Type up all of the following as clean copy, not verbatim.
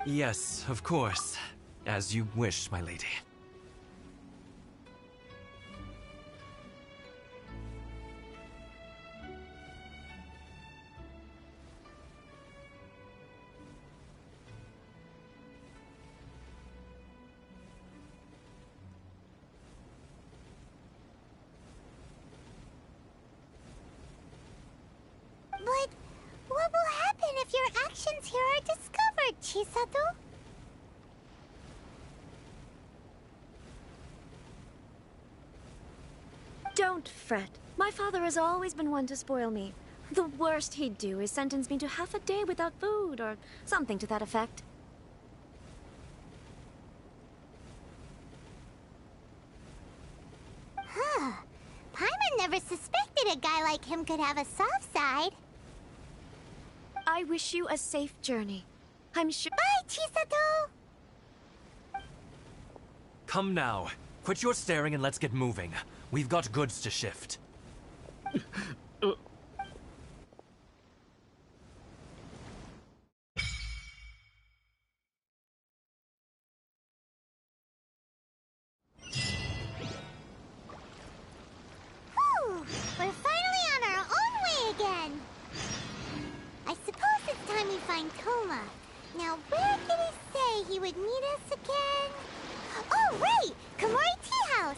Yes, of course. As you wish, my lady. But what will happen if your actions here are discovered, Chisato? Don't fret. My father has always been one to spoil me. The worst he'd do is sentence me to half a day without food, or something to that effect. Huh. Paimon never suspected a guy like him could have a soft side. I wish you a safe journey. I'm sure— Bye, Chisato! Come now. Quit your staring and let's get moving. We've got goods to shift. Whew! We're finally on our own way again! I suppose it's time we find Toma. Now, where did he say he would meet us again? Oh, right! Komori Tea House!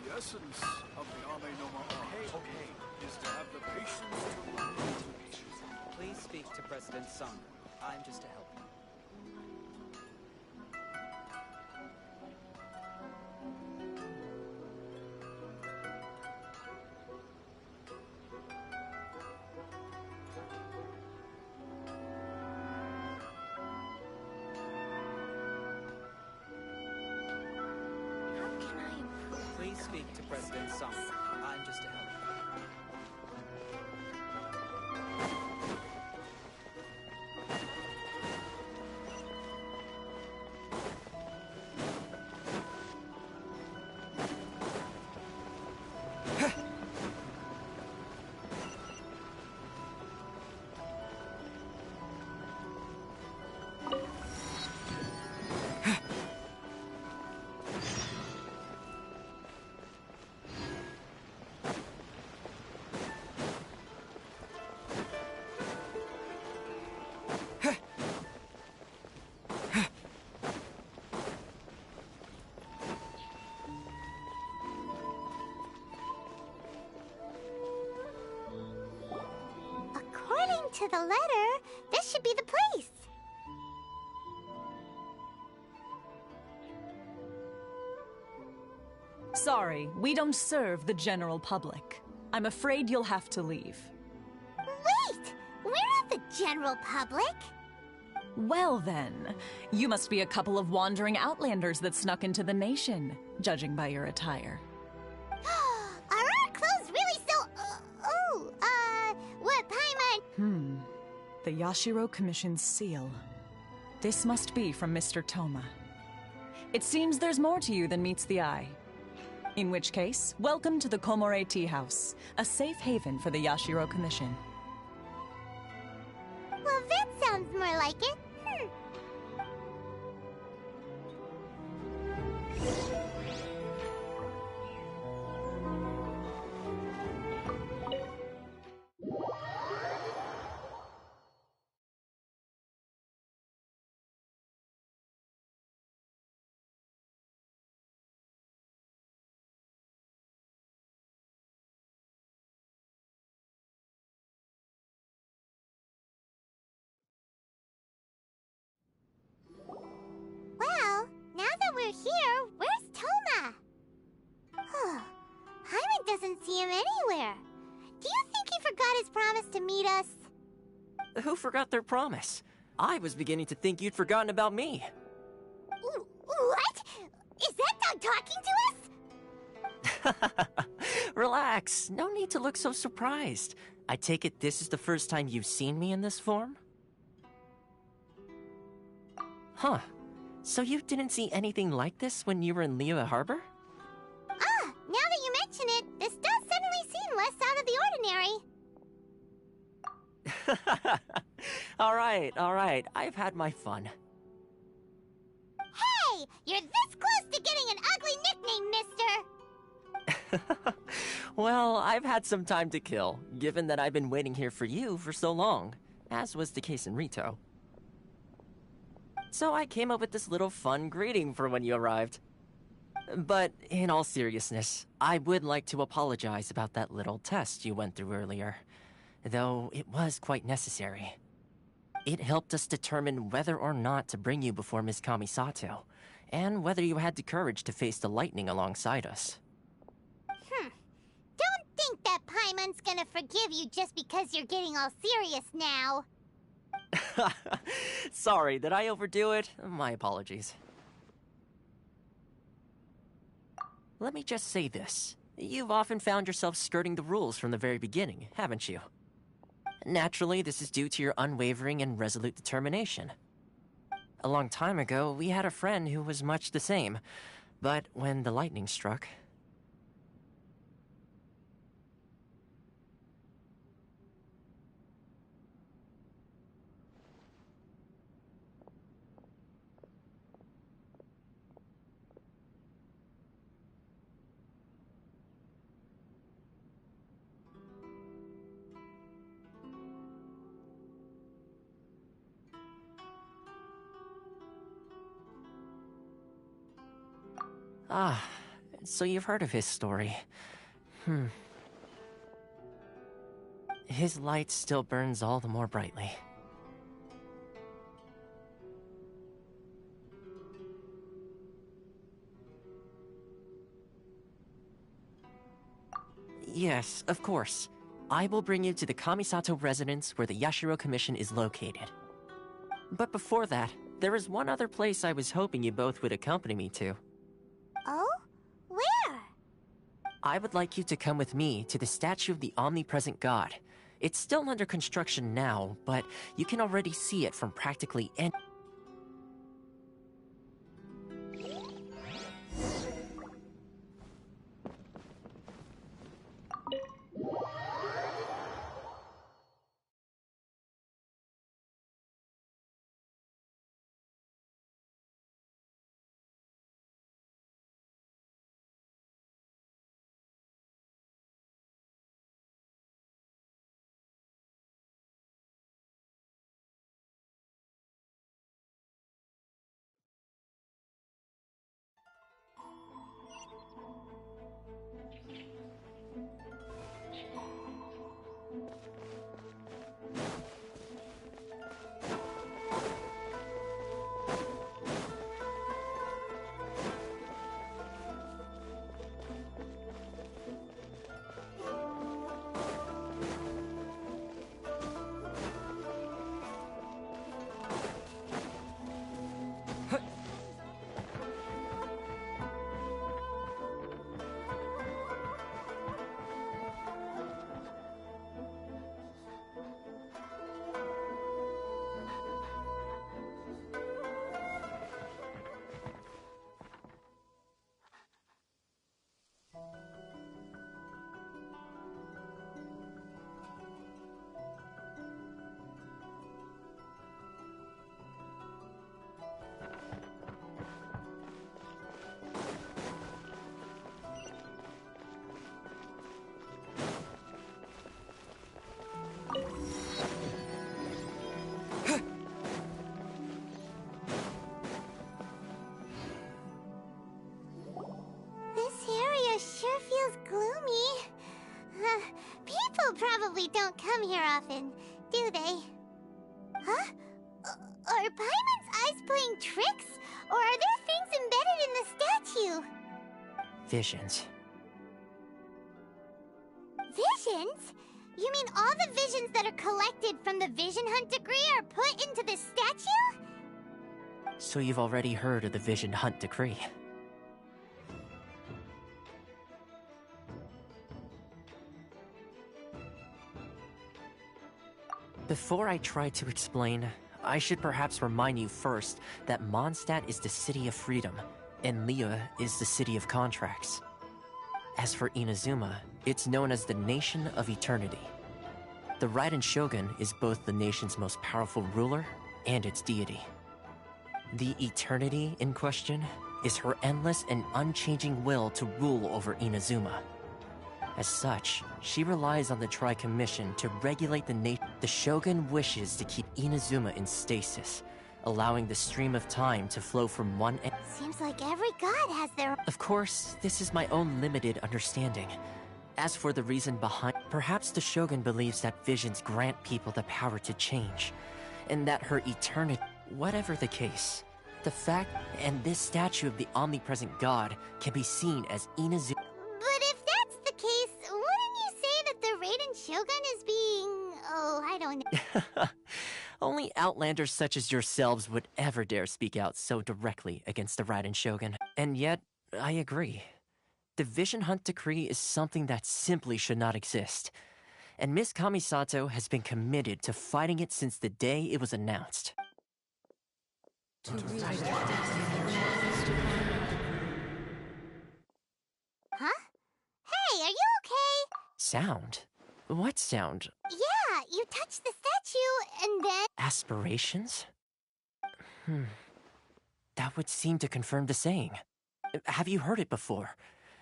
The essence of the Ame no Ma is to have the patience to learn. Please speak to President Song. I'm just a helper. How can I improve? Please speak to President Song. I'm just a helper. According to the letter, this should be the place. Sorry, we don't serve the general public. I'm afraid you'll have to leave. Wait! We're not the general public! Well then, you must be a couple of wandering outlanders that snuck into the nation, judging by your attire. Are our clothes really so... what, Paimon? The Yashiro Commission's seal. This must be from Mr. Toma. It seems there's more to you than meets the eye. In which case, welcome to the Komore Tea House, a safe haven for the Yashiro Commission. Well, that sounds more like it. Well, now that we're here, where's Toma? Paimon doesn't see him anywhere. Do you think he forgot his promise to meet us? Who forgot their promise? I was beginning to think you'd forgotten about me. What? Is that dog talking to us? Relax. No need to look so surprised. I take it this is the first time you've seen me in this form? Huh. So you didn't see anything like this when you were in Liyue Harbor? Now that you mention it, this does suddenly seem less out of the ordinary. Alright. I've had my fun. Hey! You're this close to getting an ugly nickname, mister! Well, I've had some time to kill, given that I've been waiting here for you for so long, as was the case in Rito. So I came up with this little fun greeting for when you arrived. But in all seriousness, I would like to apologize about that little test you went through earlier, though it was quite necessary. It helped us determine whether or not to bring you before Miss Kamisato, and whether you had the courage to face the lightning alongside us. Don't think that Paimon's gonna forgive you just because you're getting all serious now. Sorry, did I overdo it? My apologies. Let me just say this. You've often found yourself skirting the rules from the very beginning, haven't you? Naturally, this is due to your unwavering and resolute determination. A long time ago, we had a friend who was much the same, but when the lightning struck... Ah, so you've heard of his story. His light still burns all the more brightly. Yes, of course. I will bring you to the Kamisato residence where the Yashiro Commission is located. But before that, there is one other place I was hoping you both would accompany me to. Oh? Where? I would like you to come with me to the statue of the omnipresent god. It's still under construction now, but you can already see it from practically any... probably don't come here often, do they? Huh? Are Paimon's eyes playing tricks? Or are there things embedded in the statue? Visions. Visions? You mean all the visions that are collected from the Vision Hunt decree are put into this statue? So you've already heard of the Vision Hunt decree. Before I try to explain, I should perhaps remind you first that Mondstadt is the city of freedom, and Liyue is the city of contracts. As for Inazuma, it's known as the Nation of Eternity. The Raiden Shogun is both the nation's most powerful ruler and its deity. The Eternity in question is her endless and unchanging will to rule over Inazuma. As such, she relies on the Tri-Commission to regulate the nation. The Shogun wishes to keep Inazuma in stasis, allowing the stream of time to flow from one end. Seems like every god has their... Of course, this is my own limited understanding. As for the reason behind, perhaps the Shogun believes that visions grant people the power to change, and that her eternity... Whatever the case, the fact and this statue of the omnipresent god can be seen as Inazuma... But if that's the case, wouldn't you say that the Raiden Shogun is being... Oh, I don't know. Only outlanders such as yourselves would ever dare speak out so directly against the Raiden Shogun. And yet, I agree. The Vision Hunt decree is something that simply should not exist. And Miss Kamisato has been committed to fighting it since the day it was announced. Huh? Hey, are you okay? Sound? What sound? Yeah, you touched the statue, and then... Aspirations? That would seem to confirm the saying. Have you heard it before?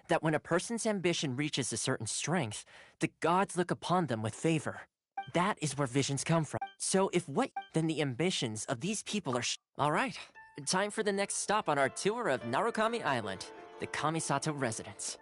That when a person's ambition reaches a certain strength, the gods look upon them with favor. That is where visions come from. So if what, then the ambitions of these people are Alright, time for the next stop on our tour of Narukami Island, the Kamisato residence.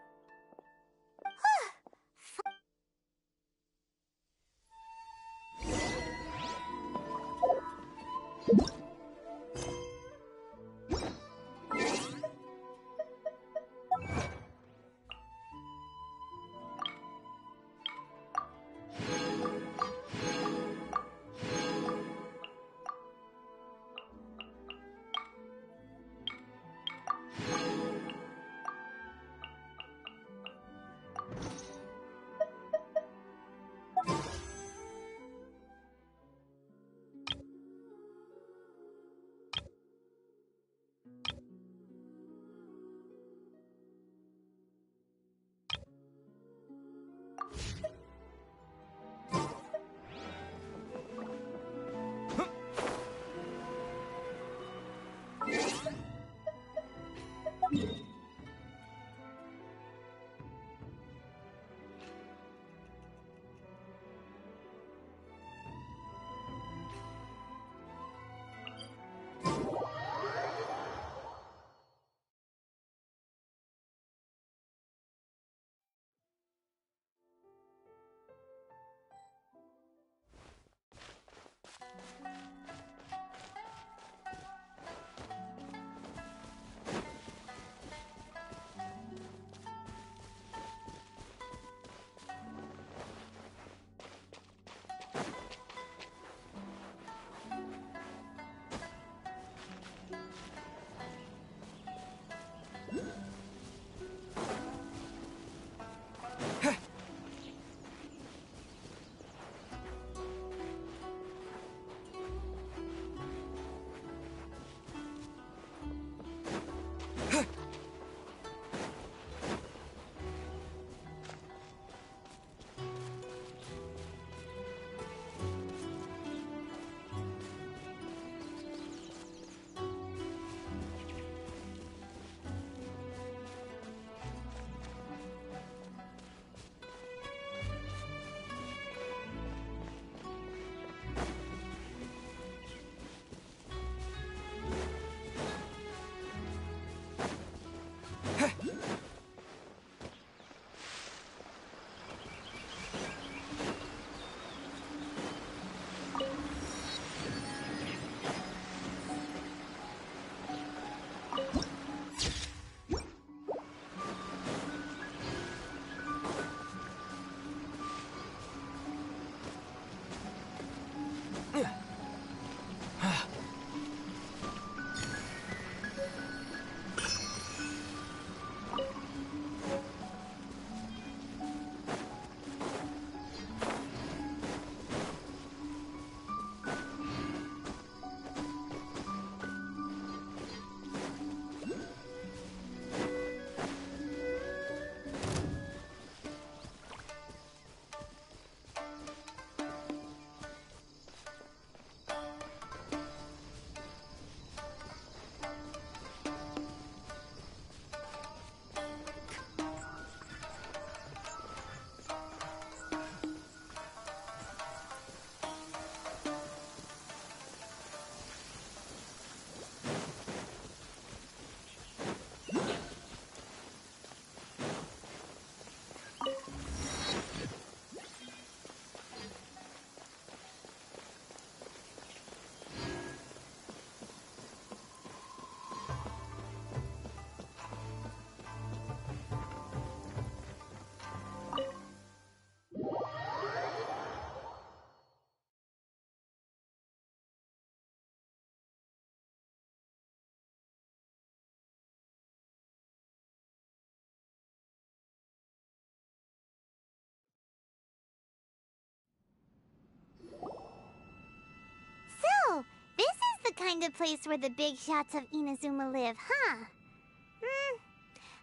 kind of place where the big shots of Inazuma live, huh?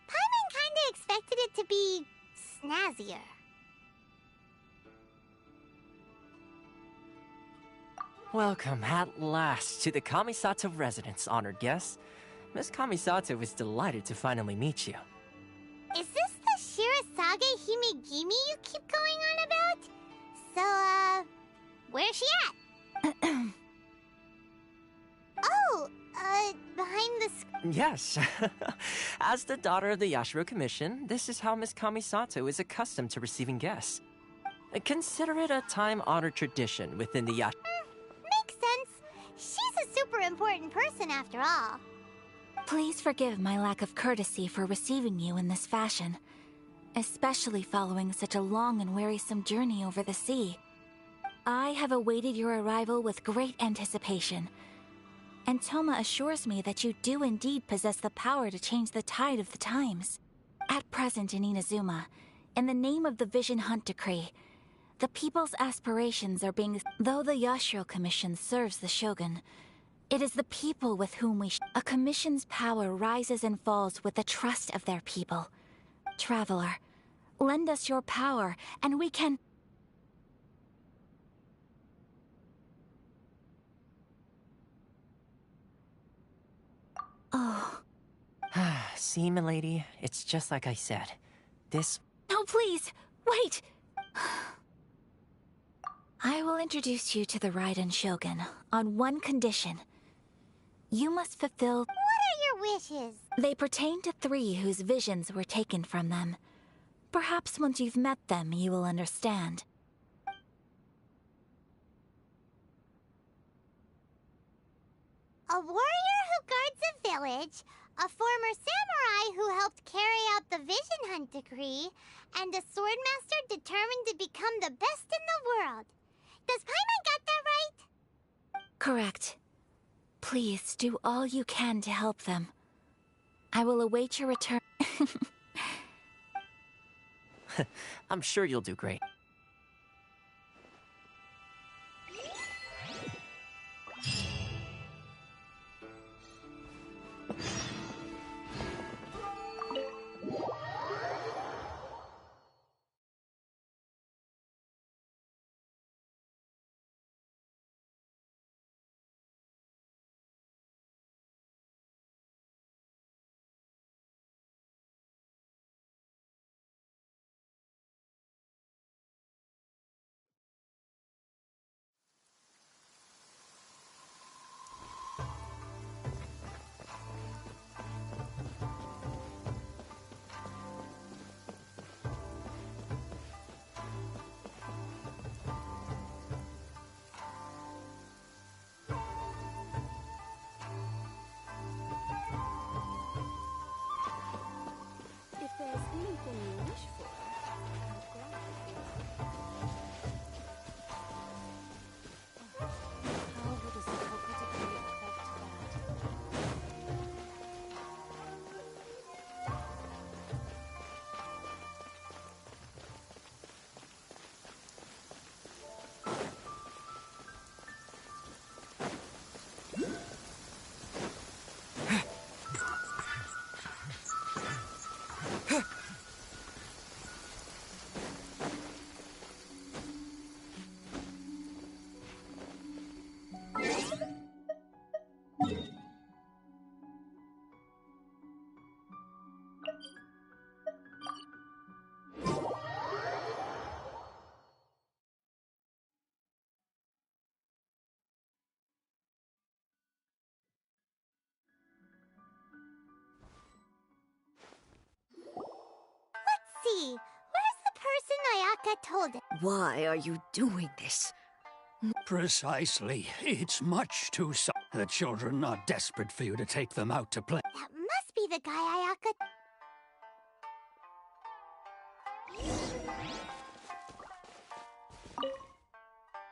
Paimon kinda expected it to be snazzier. Welcome at last to the Kamisato residence, honored guests. Miss Kamisato is delighted to finally meet you. Is this the Shirasage Himegimi you keep going on about? So, where's she at? Oh, behind the Yes. As the daughter of the Yashiro Commission, this is how Miss Kamisato is accustomed to receiving guests. Consider it a time-honored tradition within the Yashiro. Makes sense. She's a super important person after all. Please forgive my lack of courtesy for receiving you in this fashion, especially following such a long and wearisome journey over the sea. I have awaited your arrival with great anticipation, and Toma assures me that you do indeed possess the power to change the tide of the times. At present in Inazuma, in the name of the Vision Hunt Decree, the people's aspirations are being... Though the Yashiro Commission serves the Shogun, it is the people with whom a commission's power rises and falls with the trust of their people. Traveler, lend us your power, and we can... Oh. See, milady, it's just like I said. This... No, please! Wait! I will introduce you to the Raiden Shogun on one condition. You must fulfill... What are your wishes? They pertain to 3 whose visions were taken from them. Perhaps once you've met them, you will understand. A warrior who guards a village, a former samurai who helped carry out the Vision Hunt Decree, and a swordmaster determined to become the best in the world. Does Paimon got that right? Correct. Please do all you can to help them. I will await your return. I'm sure you'll do great. If there's anything you wish for, I'll grant it. How would a simple critical affect that? See, where's the person Ayaka told us? Why are you doing this? Precisely. It's much too The children are desperate for you to take them out to play. That must be the guy Ayaka...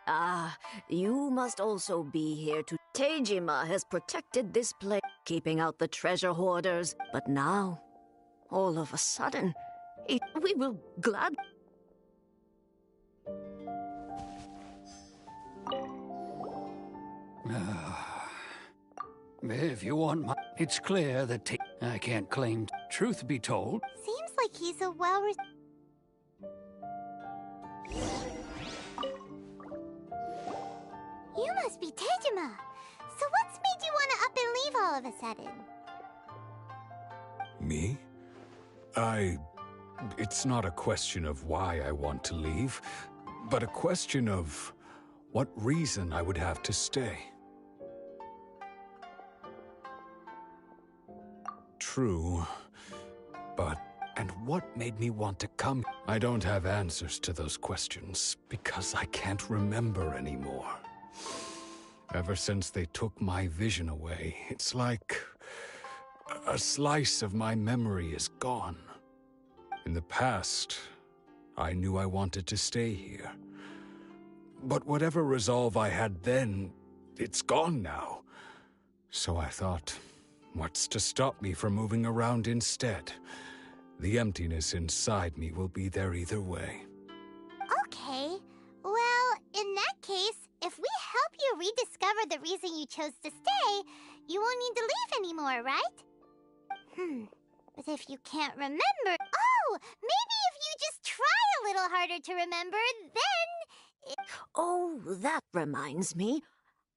Ah, you must also be here to... Teijima has protected this place, keeping out the treasure hoarders. But now, all of a sudden, we will glad... If you want my... It's clear that I can't claim... Truth be told... Seems like he's a You must be Tejima. So what's made you want to up and leave all of a sudden? Me? It's not a question of why I want to leave, but a question of what reason I would have to stay. True, but... And what made me want to come? I don't have answers to those questions, because I can't remember anymore. Ever since they took my vision away, it's like a slice of my memory is gone. In the past, I knew I wanted to stay here. But whatever resolve I had then, it's gone now. So I thought, what's to stop me from moving around instead? The emptiness inside me will be there either way. Okay. Well, in that case, if we help you rediscover the reason you chose to stay, you won't need to leave anymore, right? But if you can't remember... Oh! Maybe if you just try a little harder to remember, then... Oh, that reminds me.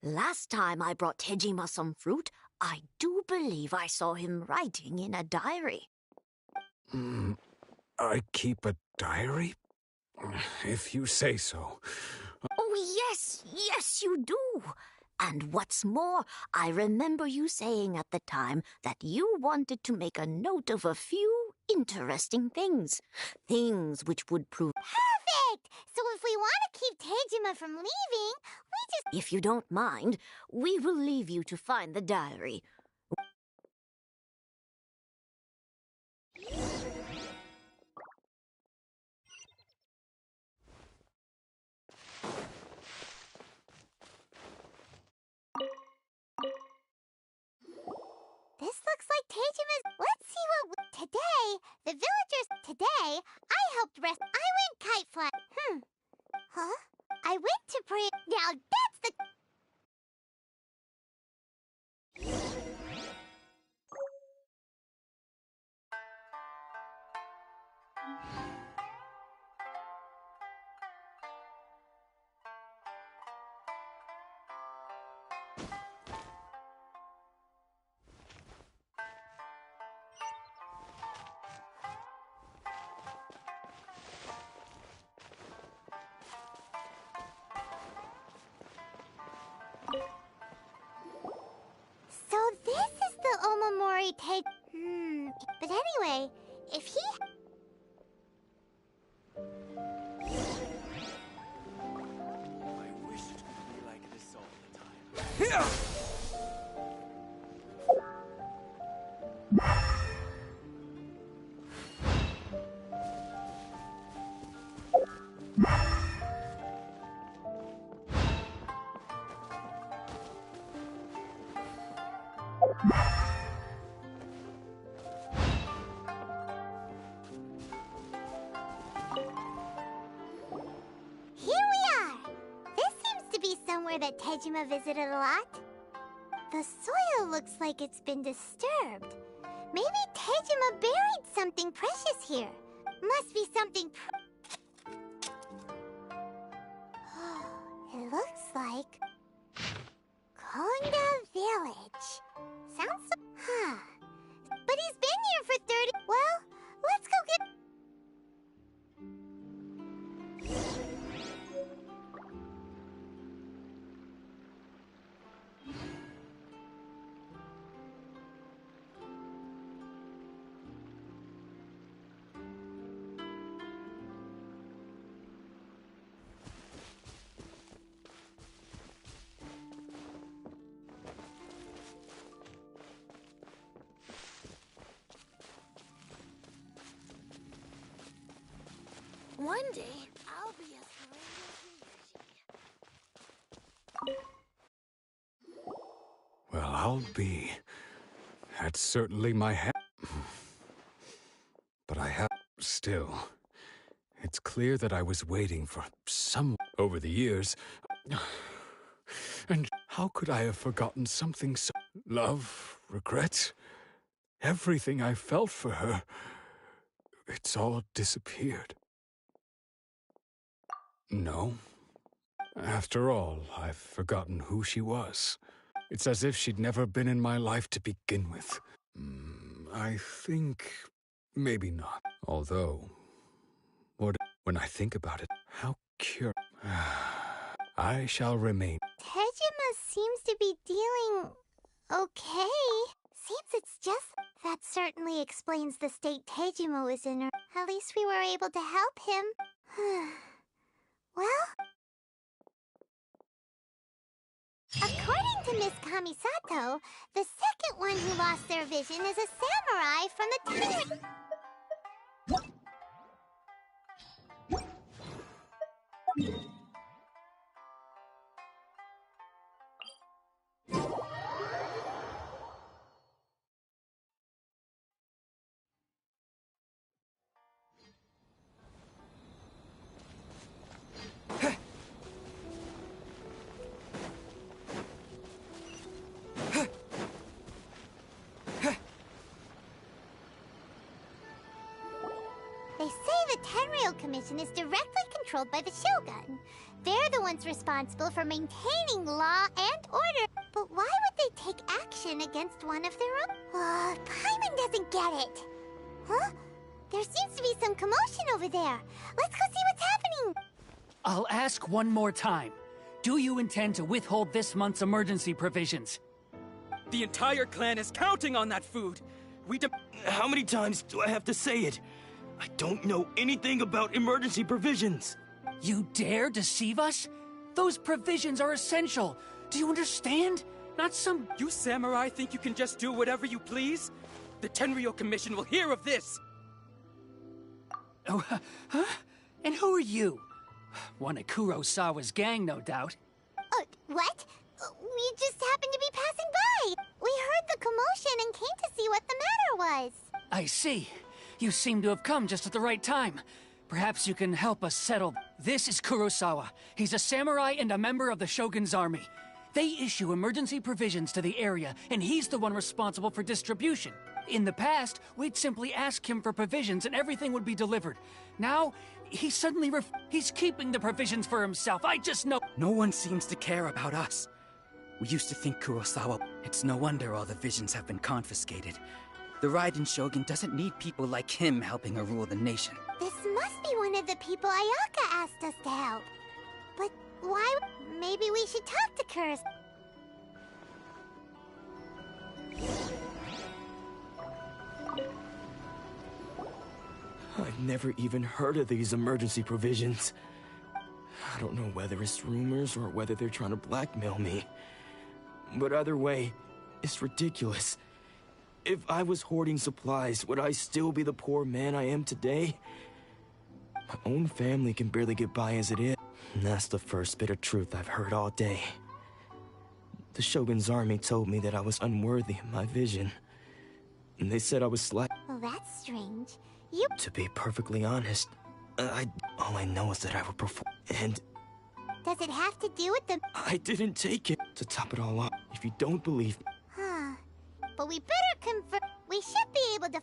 Last time I brought Tejima some fruit, I do believe I saw him writing in a diary. I keep a diary? If you say so. Oh, yes, you do. And what's more, I remember you saying at the time that you wanted to make a note of a few interesting things. Things which would prove... Perfect! So if we want to keep Tejima from leaving, we just... If you don't mind, we will leave you to find the diary. This looks like Tejima's... Let's see what... Today, the villagers... Today, I helped rest... I went kite flying. Huh? I went to pray... Now that's the... So this is the Omamori But anyway, if he... I wish it could be like this all the time. Here we are! This seems to be somewhere that Tejima visited a lot. The soil looks like it's been disturbed. Maybe Tejima buried something precious here. Must be something It looks like... Konga Village. Sounds so... But he's been here for 30... Well, let's go get... One day, I'll be as great as you. Well, I'll be. That's certainly my But I have... Still, it's clear that I was waiting for some... Over the years... And how could I have forgotten something so... Love, regret, everything I felt for her, it's all disappeared. No. After all, I've forgotten who she was. It's as if she'd never been in my life to begin with. I think maybe not. Although, when I think about it, how curious. I shall remain. Tejima seems to be dealing okay. Seems it's just... That certainly explains the state Tejima was in. At least we were able to help him. Well... According to Miss Kamisato, the second one who lost their vision is a samurai from the They say the Tenryou Commission is directly controlled by the Shogun. They're the ones responsible for maintaining law and order. But why would they take action against one of their own? Paimon doesn't get it. Huh? There seems to be some commotion over there. Let's go see what's happening. I'll ask one more time. Do you intend to withhold this month's emergency provisions? The entire clan is counting on that food. How many times do I have to say it? I don't know anything about emergency provisions. You dare deceive us? Those provisions are essential. Do you understand? Not some... You samurai think you can just do whatever you please? The Tenryou Commission will hear of this! Oh, huh? And who are you? One of Kurosawa's gang, no doubt. What? We just happened to be passing by. We heard the commotion and came to see what the matter was. I see. You seem to have come just at the right time. Perhaps you can help us settle. This is Kurosawa. He's a samurai and a member of the Shogun's army. They issue emergency provisions to the area, and he's the one responsible for distribution. In the past, we'd simply ask him for provisions and everything would be delivered. Now, he suddenly he's keeping the provisions for himself. I just know... No one seems to care about us. We used to think Kurosawa... It's no wonder all the visions have been confiscated. The Raiden Shogun doesn't need people like him helping her rule the nation. This must be one of the people Ayaka asked us to help. But why? Maybe we should talk to Kurs. I've never even heard of these emergency provisions. I don't know whether it's rumors or whether they're trying to blackmail me. But either way, it's ridiculous. If I was hoarding supplies, would I still be the poor man I am today? My own family can barely get by as it is. And that's the first bit of truth I've heard all day. The Shogun's army told me that I was unworthy of my vision. And they said I was slack. Well, that's strange. To be perfectly honest, all I know is that I will perform. And... Does it have to do with the... I didn't take it. To top it all off, if you don't believe... Huh. But we better confirm. We should be able to...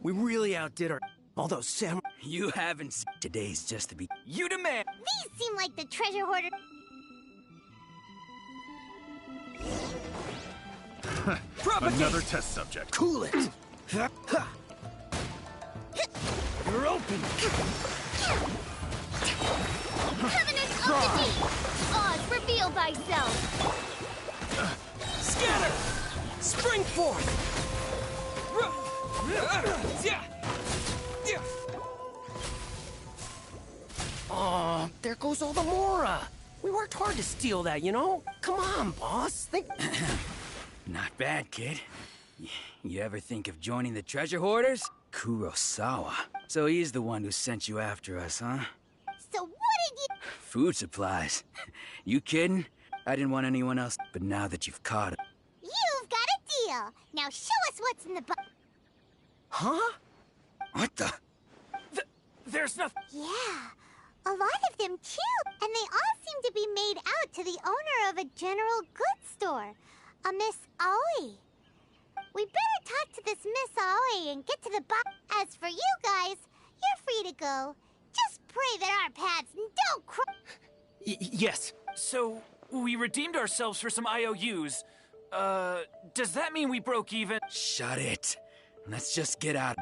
We really outdid our... Although Sam... You haven't... Today's just to be... You demand... These seem like the treasure hoarder... Another test subject. Cool it! You're open! Covenant of the Deep! Oz, reveal thyself! Scatter! Spring forth! Oh, there goes all the Mora. We worked hard to steal that, you know? Come on, boss. Not bad, kid. You ever think of joining the treasure hoarders? Kurosawa. So he's the one who sent you after us, huh? So what did you... Food supplies. You kidding? I didn't want anyone else, but now that you've caught him... You've got a deal! Now show us what's in the box. Huh? What the? There's nothing... Yeah, a lot of them too. And they all seem to be made out to the owner of a general goods store. A Miss Aoi. We better talk to this Miss Aoi and get to the box. As for you guys, you're free to go. Just pray that our paths don't cross. Yes. So, we redeemed ourselves for some IOUs. Does that mean we broke even? Shut it. Let's just get out.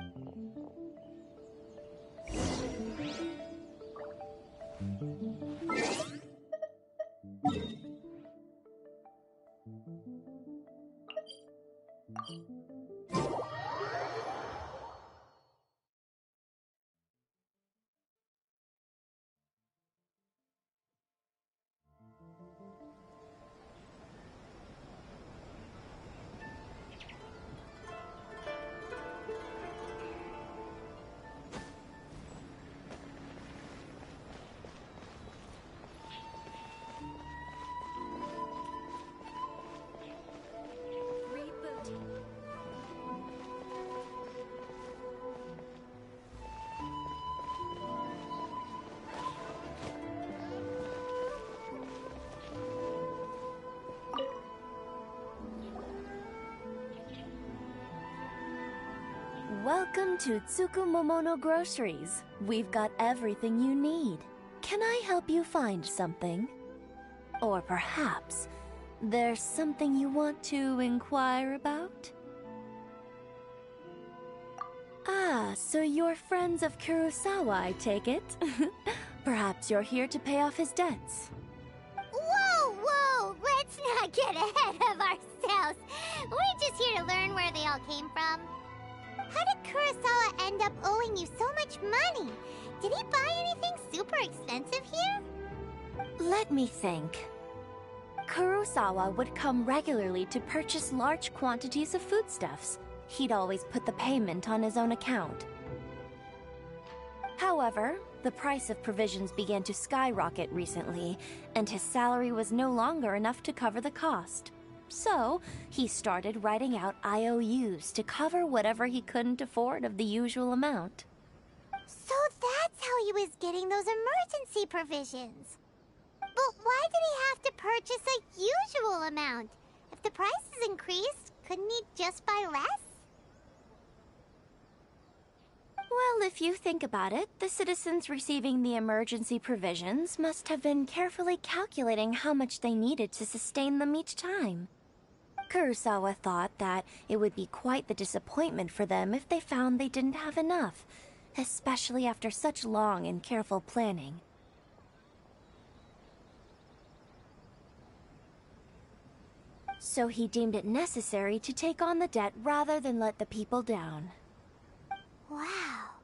Welcome to Tsukumomono Groceries. We've got everything you need. Can I help you find something? Or perhaps there's something you want to inquire about? Ah, so you're friends of Kurosawa, I take it? Perhaps you're here to pay off his debts. Whoa, whoa! Let's not get ahead of ourselves. We're just here to learn where they all came from. How did Kurosawa end up owing you so much money? Did he buy anything super expensive here? Let me think. Kurosawa would come regularly to purchase large quantities of foodstuffs. He'd always put the payment on his own account. However, the price of provisions began to skyrocket recently, and his salary was no longer enough to cover the cost. So, he started writing out IOUs to cover whatever he couldn't afford of the usual amount. So that's how he was getting those emergency provisions. But why did he have to purchase a usual amount? If the prices increased, couldn't he just buy less? Well, if you think about it, the citizens receiving the emergency provisions must have been carefully calculating how much they needed to sustain them each time. Kurosawa thought that it would be quite the disappointment for them if they found they didn't have enough, especially after such long and careful planning. So he deemed it necessary to take on the debt rather than let the people down. Wow.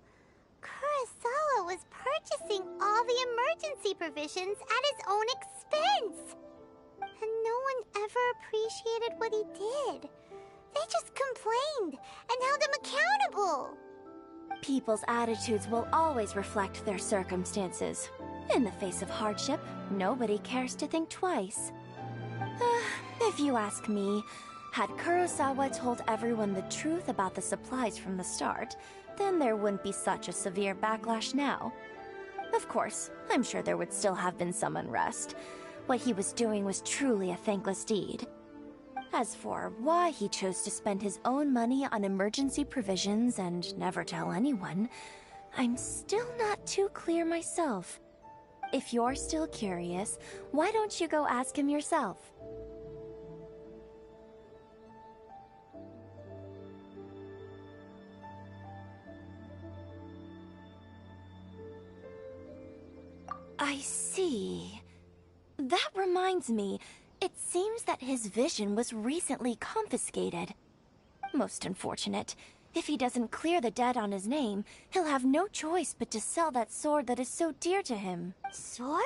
Kurosawa was purchasing all the emergency provisions at his own expense. And no one ever appreciated what he did. They just complained and held him accountable. People's attitudes will always reflect their circumstances. In the face of hardship, nobody cares to think twice. If you ask me, had Kurosawa told everyone the truth about the supplies from the start, then there wouldn't be such a severe backlash now. Of course, I'm sure there would still have been some unrest. What he was doing was truly a thankless deed. As for why he chose to spend his own money on emergency provisions and never tell anyone, I'm still not too clear myself. If you're still curious, why don't you go ask him yourself? I see. That reminds me, it seems that his vision was recently confiscated. Most unfortunate. If he doesn't clear the debt on his name, he'll have no choice but to sell that sword that is so dear to him. Sword?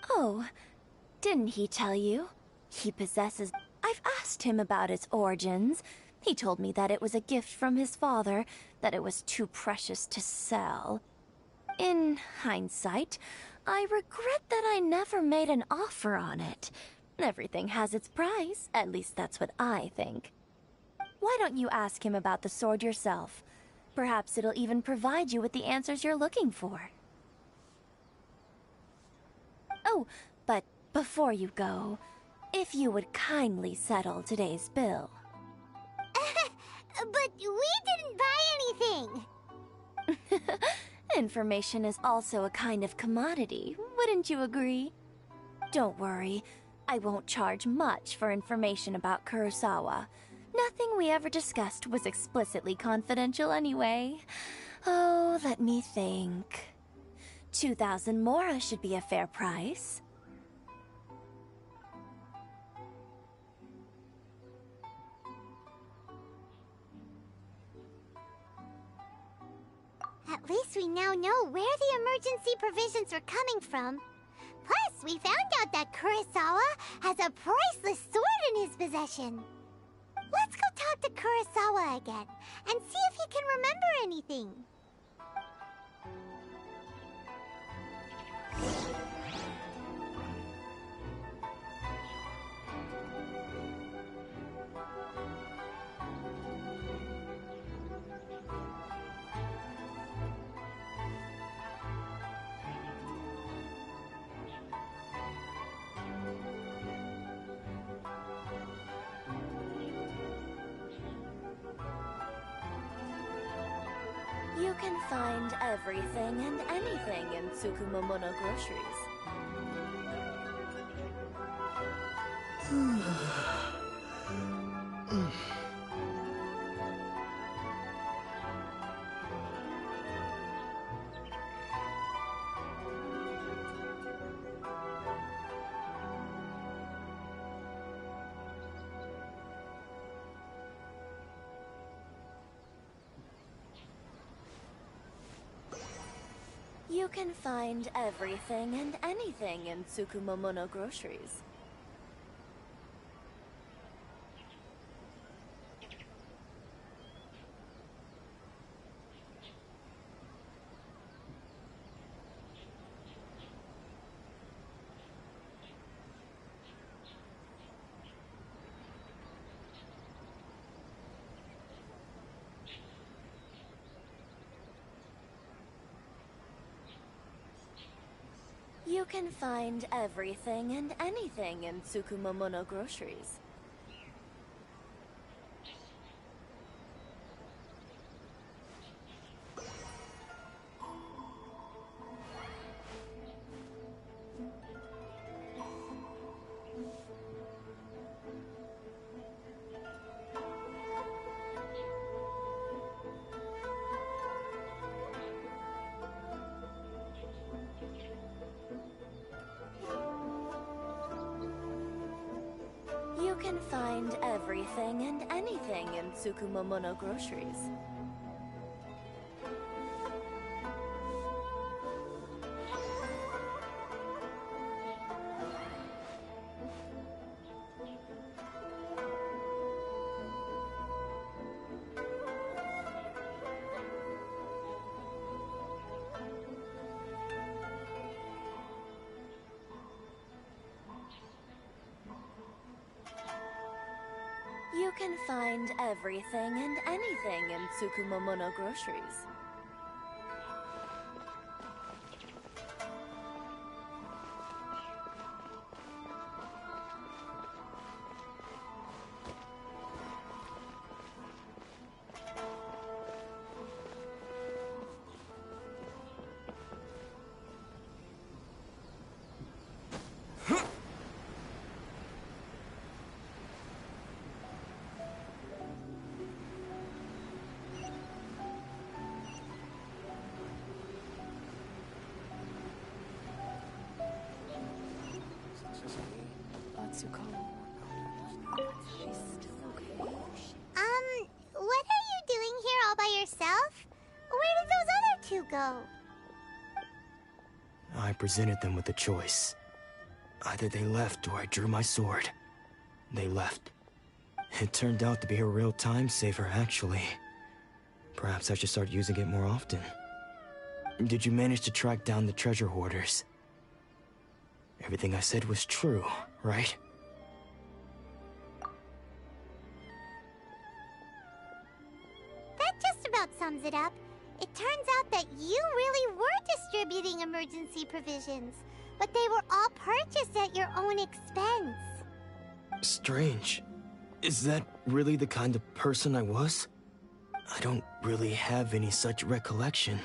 Oh, didn't he tell you? He possesses... I've asked him about its origins, He told me that it was a gift from his father, that it was too precious to sell. In hindsight, I regret that I never made an offer on it. Everything has its price, at least that's what I think. Why don't you ask him about the sword yourself? Perhaps it'll even provide you with the answers you're looking for. Oh, but before you go, if you would kindly settle today's bill. But we didn't buy anything! Information is also a kind of commodity, wouldn't you agree? Don't worry, I won't charge much for information about Kurosawa. Nothing we ever discussed was explicitly confidential anyway. Oh, let me think. 2,000 mora should be a fair price. At least we now know where the emergency provisions are coming from. Plus, we found out that Kurosawa has a priceless sword in his possession. Let's go talk to Kurosawa again, and see if he can remember anything. You can find everything and anything in Tsukumomono groceries. You can find everything and anything in Tsukumomono groceries. You can find everything and anything in Tsukumomono groceries. You can find everything and anything in Tsukumomono groceries. You can find everything and anything in Tsukumomono groceries. What are you doing here all by yourself? Where did those other two go? I presented them with a choice. Either they left or I drew my sword. They left. It turned out to be a real time saver, actually. Perhaps I should start using it more often. Did you manage to track down the treasure hoarders? Everything I said was true, right? That just about sums it up. It turns out that you really were distributing emergency provisions, but they were all purchased at your own expense. Strange. Is that really the kind of person I was? I don't really have any such recollection.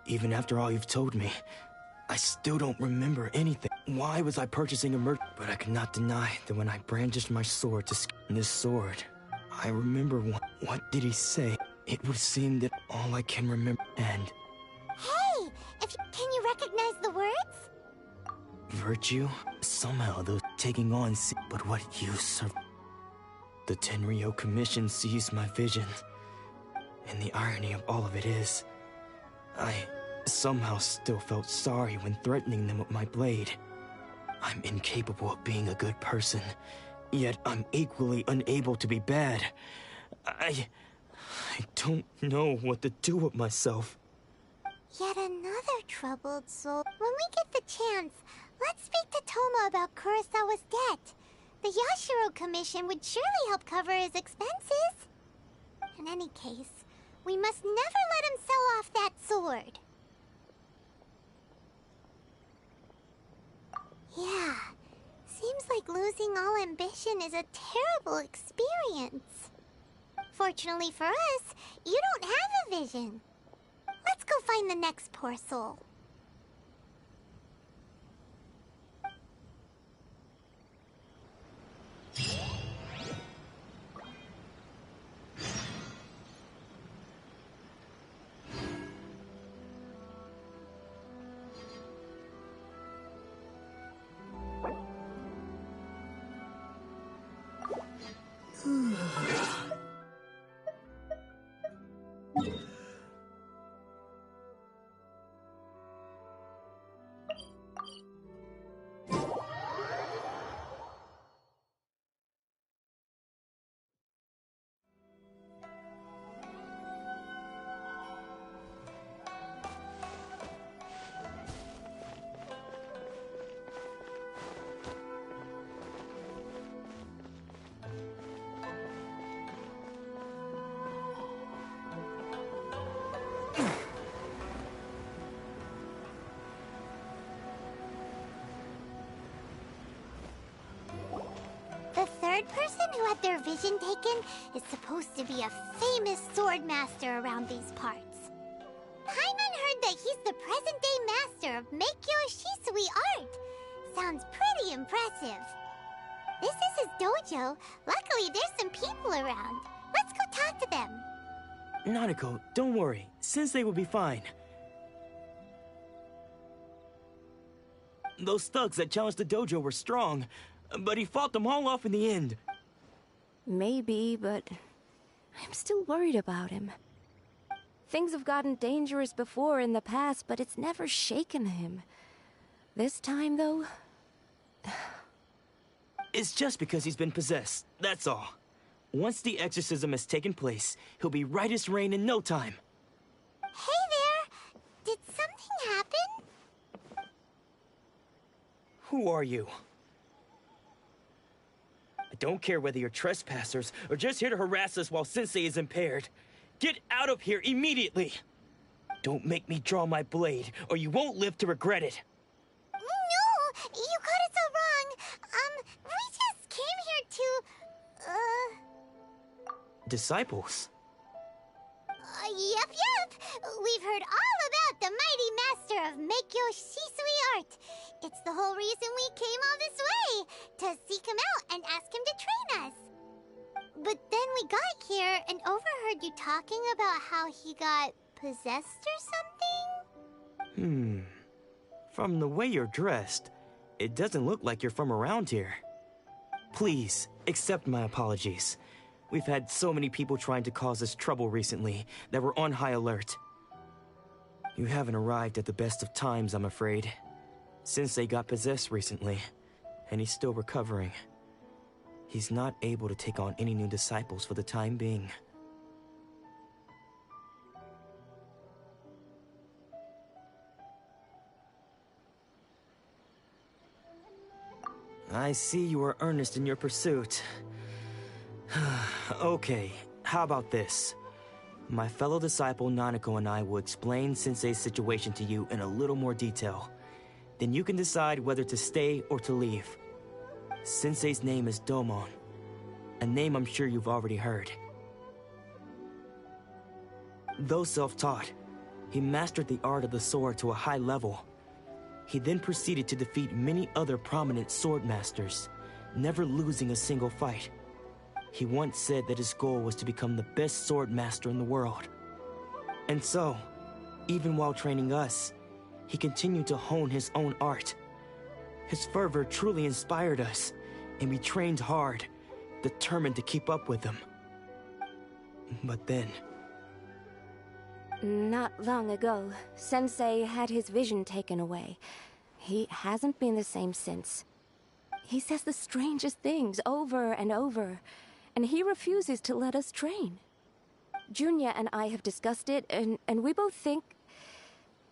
Even after all you've told me, I still don't remember anything. Why was I purchasing But I cannot deny that when I brandished my sword to skin this sword, I remember what did he say? It would seem that all I can remember and... Hey! Can you recognize the words? Virtue? Somehow those taking on but what use of... The Tenryo Commission seized my vision. And the irony of all of it is, I somehow still felt sorry when threatening them with my blade. I'm incapable of being a good person, yet I'm equally unable to be bad. I don't know what to do with myself. Yet another troubled soul. When we get the chance, let's speak to Toma about Kurosawa's debt. The Yashiro Commission would surely help cover his expenses. In any case, we must never let him sell off that sword. Yeah, seems like losing all ambition is a terrible experience. Fortunately for us, you don't have a vision. Let's go find the next poor soul. The third person who had their vision taken is supposed to be a famous sword master around these parts. Paimon heard that he's the present-day master of Meikyo Shisui art. Sounds pretty impressive. This is his dojo. Luckily, there's some people around. Let's go talk to them. Nanako, don't worry. Sensei will be fine. Those thugs that challenged the dojo were strong, but he fought them all off in the end. Maybe, but I'm still worried about him. Things have gotten dangerous before in the past, but it's never shaken him. This time, though... It's just because he's been possessed, that's all. Once the exorcism has taken place, he'll be right as rain in no time. Hey there! Did something happen? Who are you? I don't care whether you're trespassers or just here to harass us while Sensei is impaired. Get out of here immediately! Don't make me draw my blade, or you won't live to regret it. No! You got it so wrong! We just came here to... Disciples? Yep. We've heard all about the mighty master of Meikyo Shisui art. It's the whole reason we came all this way, to seek him out and ask him to train us. But then we got here and overheard you talking about how he got possessed or something? From the way you're dressed, it doesn't look like you're from around here. Please, accept my apologies. We've had so many people trying to cause us trouble recently that we're on high alert. You haven't arrived at the best of times, I'm afraid. Sensei got possessed recently, and he's still recovering. He's not able to take on any new disciples for the time being. I see you are earnest in your pursuit. Okay, how about this? My fellow disciple Nanako and I will explain Sensei's situation to you in a little more detail. Then you can decide whether to stay or to leave. Sensei's name is Domon, a name I'm sure you've already heard. Though self-taught, he mastered the art of the sword to a high level. He then proceeded to defeat many other prominent sword masters, never losing a single fight. He once said that his goal was to become the best sword master in the world. And so, even while training us, he continued to hone his own art. His fervor truly inspired us, and we trained hard, determined to keep up with him. But then... Not long ago, Sensei had his vision taken away. He hasn't been the same since. He says the strangest things over and over, and he refuses to let us train. Junya and I have discussed it, and we both think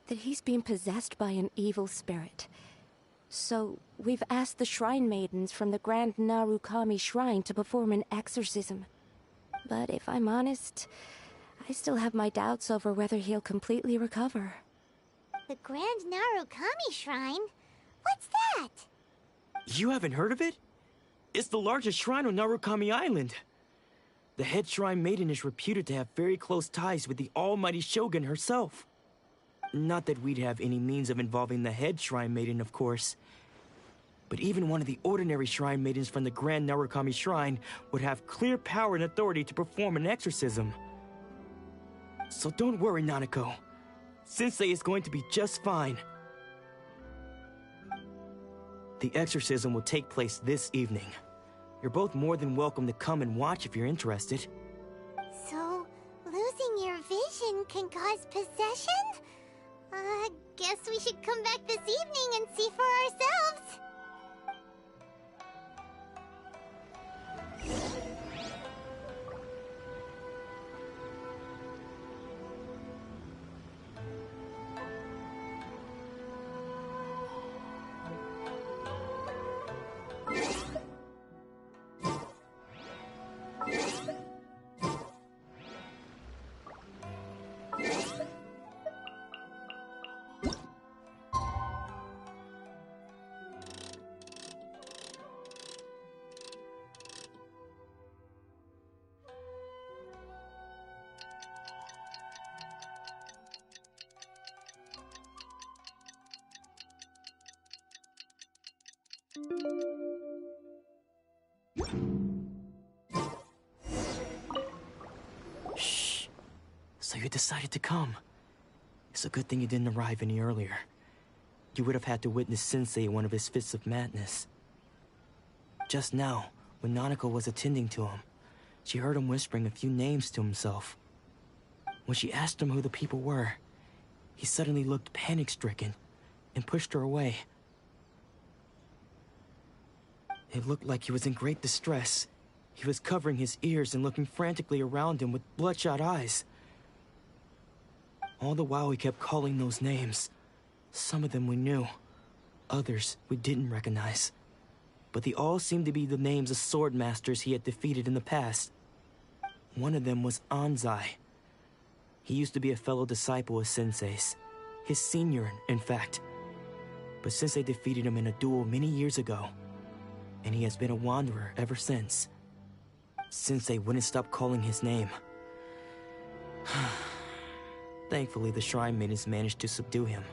that he's being possessed by an evil spirit. So, we've asked the shrine maidens from the Grand Narukami Shrine to perform an exorcism. But if I'm honest, I still have my doubts over whether he'll completely recover. The Grand Narukami Shrine? What's that? You haven't heard of it? It's the largest shrine on Narukami Island. The head shrine maiden is reputed to have very close ties with the almighty Shogun herself. Not that we'd have any means of involving the head shrine maiden, of course. But even one of the ordinary shrine maidens from the Grand Narukami Shrine would have clear power and authority to perform an exorcism. So don't worry, Nanako. Sensei is going to be just fine. The exorcism will take place this evening. You're both more than welcome to come and watch if you're interested. So, losing your vision can cause possession? Guess we should come back this evening and see for ourselves. Shh. So you decided to come. It's a good thing you didn't arrive any earlier. You would have had to witness Sensei in one of his fits of madness. Just now, when Nanako was attending to him, she heard him whispering a few names to himself. When she asked him who the people were, he suddenly looked panic-stricken and pushed her away. It looked like he was in great distress. He was covering his ears and looking frantically around him with bloodshot eyes. All the while he kept calling those names. Some of them we knew, others we didn't recognize. But they all seemed to be the names of sword masters he had defeated in the past. One of them was Anzai. He used to be a fellow disciple of Sensei's, his senior, in fact. But Sensei defeated him in a duel many years ago, and he has been a wanderer ever since. Sensei wouldn't stop calling his name. Thankfully, the shrine maidens managed to subdue him,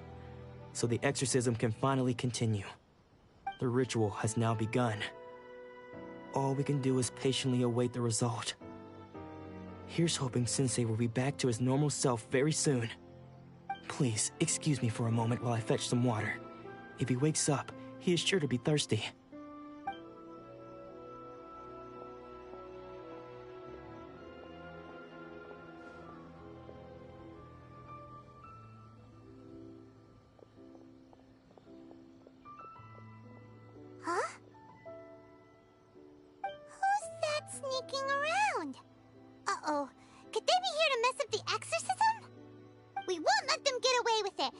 so the exorcism can finally continue. The ritual has now begun. All we can do is patiently await the result. Here's hoping Sensei will be back to his normal self very soon. Please, excuse me for a moment while I fetch some water. If he wakes up, he is sure to be thirsty. Huh? looking around. Uh-oh. Could they be here to mess up the exorcism? We won't let them get away with it.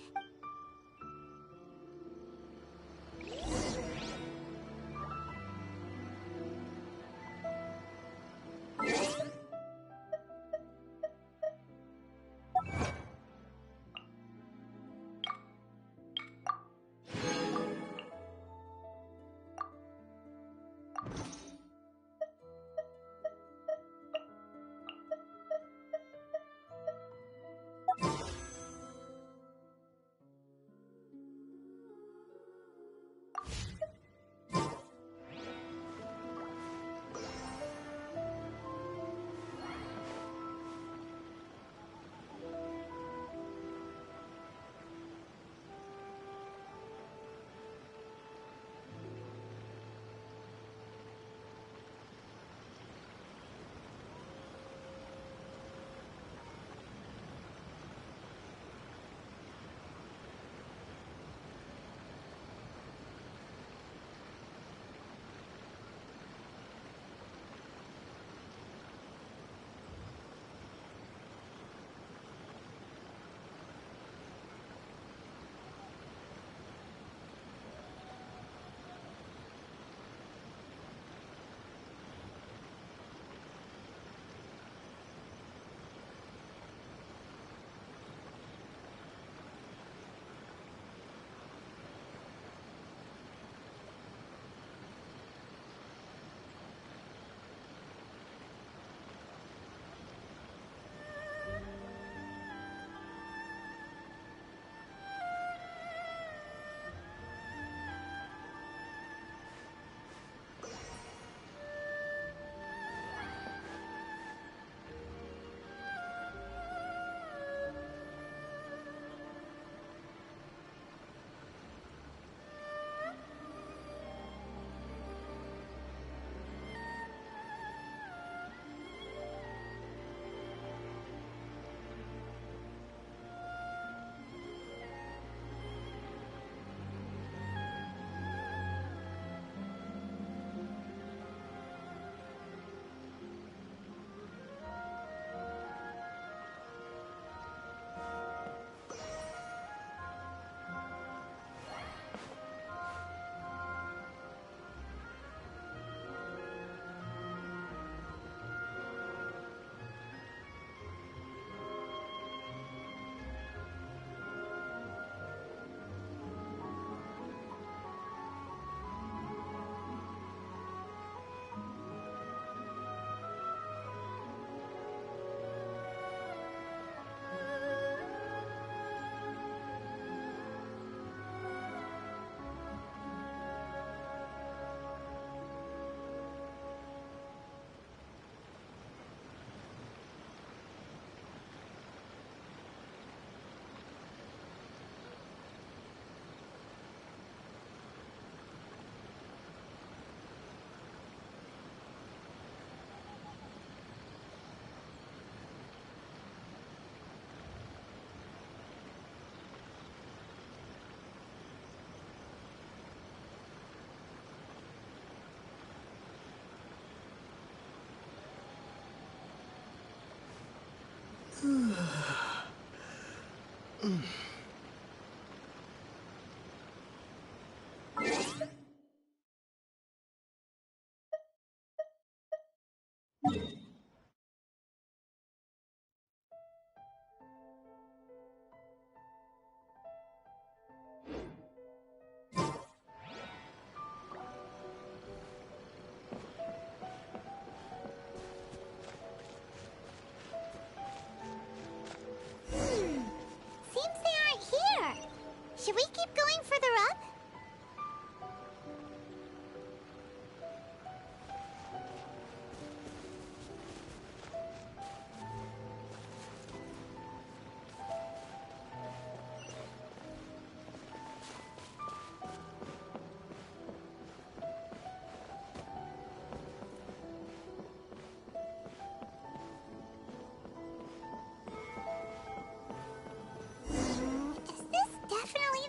Should we keep going further up?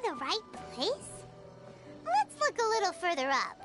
The right place? Let's look a little further up.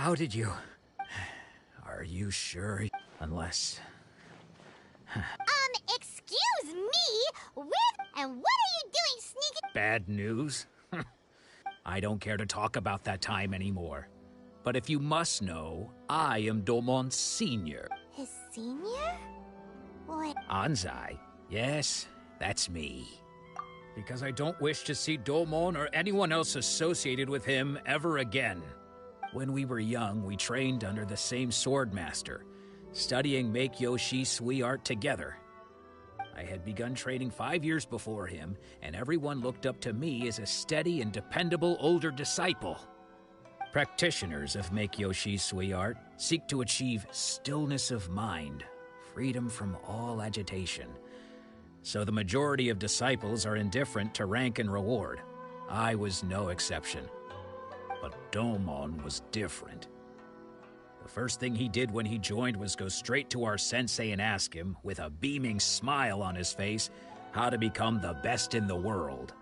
How did you... Are you sure? Unless... Excuse me? And what are you doing sneaking? Bad news? I don't care to talk about that time anymore. But if you must know, I am Domon Sr. His senior? What? Anzai. Yes, that's me. Because I don't wish to see Domon or anyone else associated with him ever again. When we were young, we trained under the same swordmaster, studying Make-Yoshi Sui art together. I had begun training 5 years before him, and everyone looked up to me as a steady and dependable older disciple. Practitioners of Make-Yoshi Sui art seek to achieve stillness of mind, freedom from all agitation. So the majority of disciples are indifferent to rank and reward. I was no exception. But Domon was different. The first thing he did when he joined was go straight to our sensei and ask him, with a beaming smile on his face, how to become the best in the world.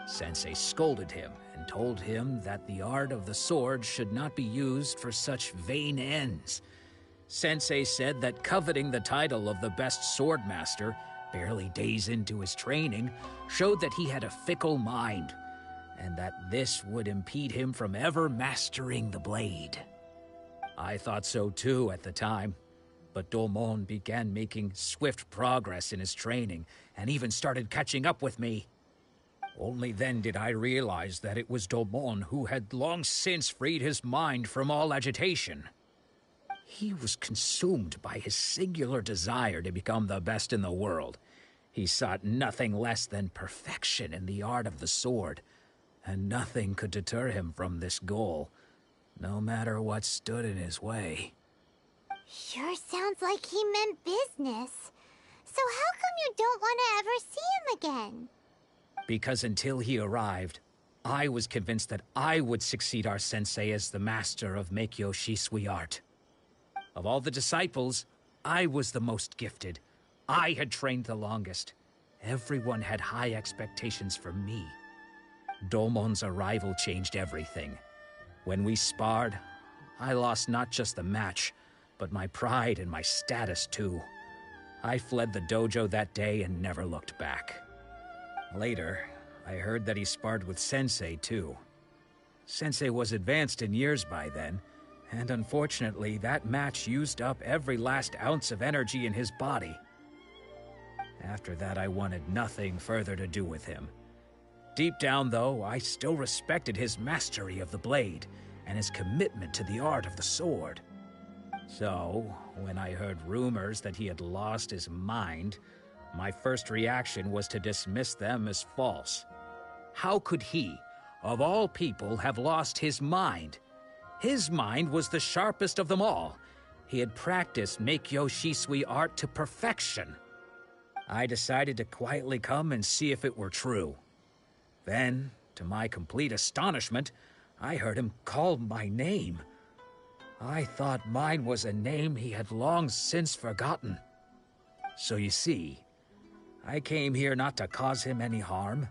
Sensei scolded him and told him that the art of the sword should not be used for such vain ends. Sensei said that coveting the title of the best swordmaster, barely days into his training, showed that he had a fickle mind, and that this would impede him from ever mastering the blade. I thought so too at the time, but Domon began making swift progress in his training, and even started catching up with me. Only then did I realize that it was Domon who had long since freed his mind from all agitation. He was consumed by his singular desire to become the best in the world. He sought nothing less than perfection in the art of the sword, and nothing could deter him from this goal, no matter what stood in his way. Sure sounds like he meant business. So how come you don't want to ever see him again? Because until he arrived, I was convinced that I would succeed our sensei as the master of Make-Yoshi Sui art. Of all the disciples, I was the most gifted. I had trained the longest. Everyone had high expectations for me. Domon's arrival changed everything. When we sparred, I lost not just the match, but my pride and my status too. I fled the dojo that day and never looked back. Later, I heard that he sparred with Sensei too. Sensei was advanced in years by then, and unfortunately that match used up every last ounce of energy in his body. After that, I wanted nothing further to do with him. Deep down, though, I still respected his mastery of the blade and his commitment to the art of the sword. So, when I heard rumors that he had lost his mind, my first reaction was to dismiss them as false. How could he, of all people, have lost his mind? His mind was the sharpest of them all. He had practiced Make-Yoshi Sui art to perfection. I decided to quietly come and see if it were true. Then, to my complete astonishment, I heard him call my name. I thought mine was a name he had long since forgotten. So you see, I came here not to cause him any harm.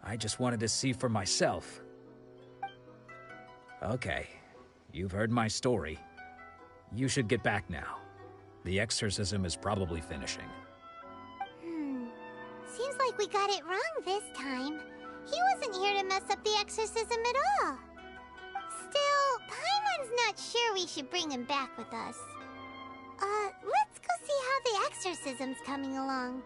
I just wanted to see for myself. Okay, you've heard my story. You should get back now. The exorcism is probably finishing. Seems like we got it wrong this time. He wasn't here to mess up the exorcism at all. Still, Paimon's not sure we should bring him back with us. Let's go see how the exorcism's coming along.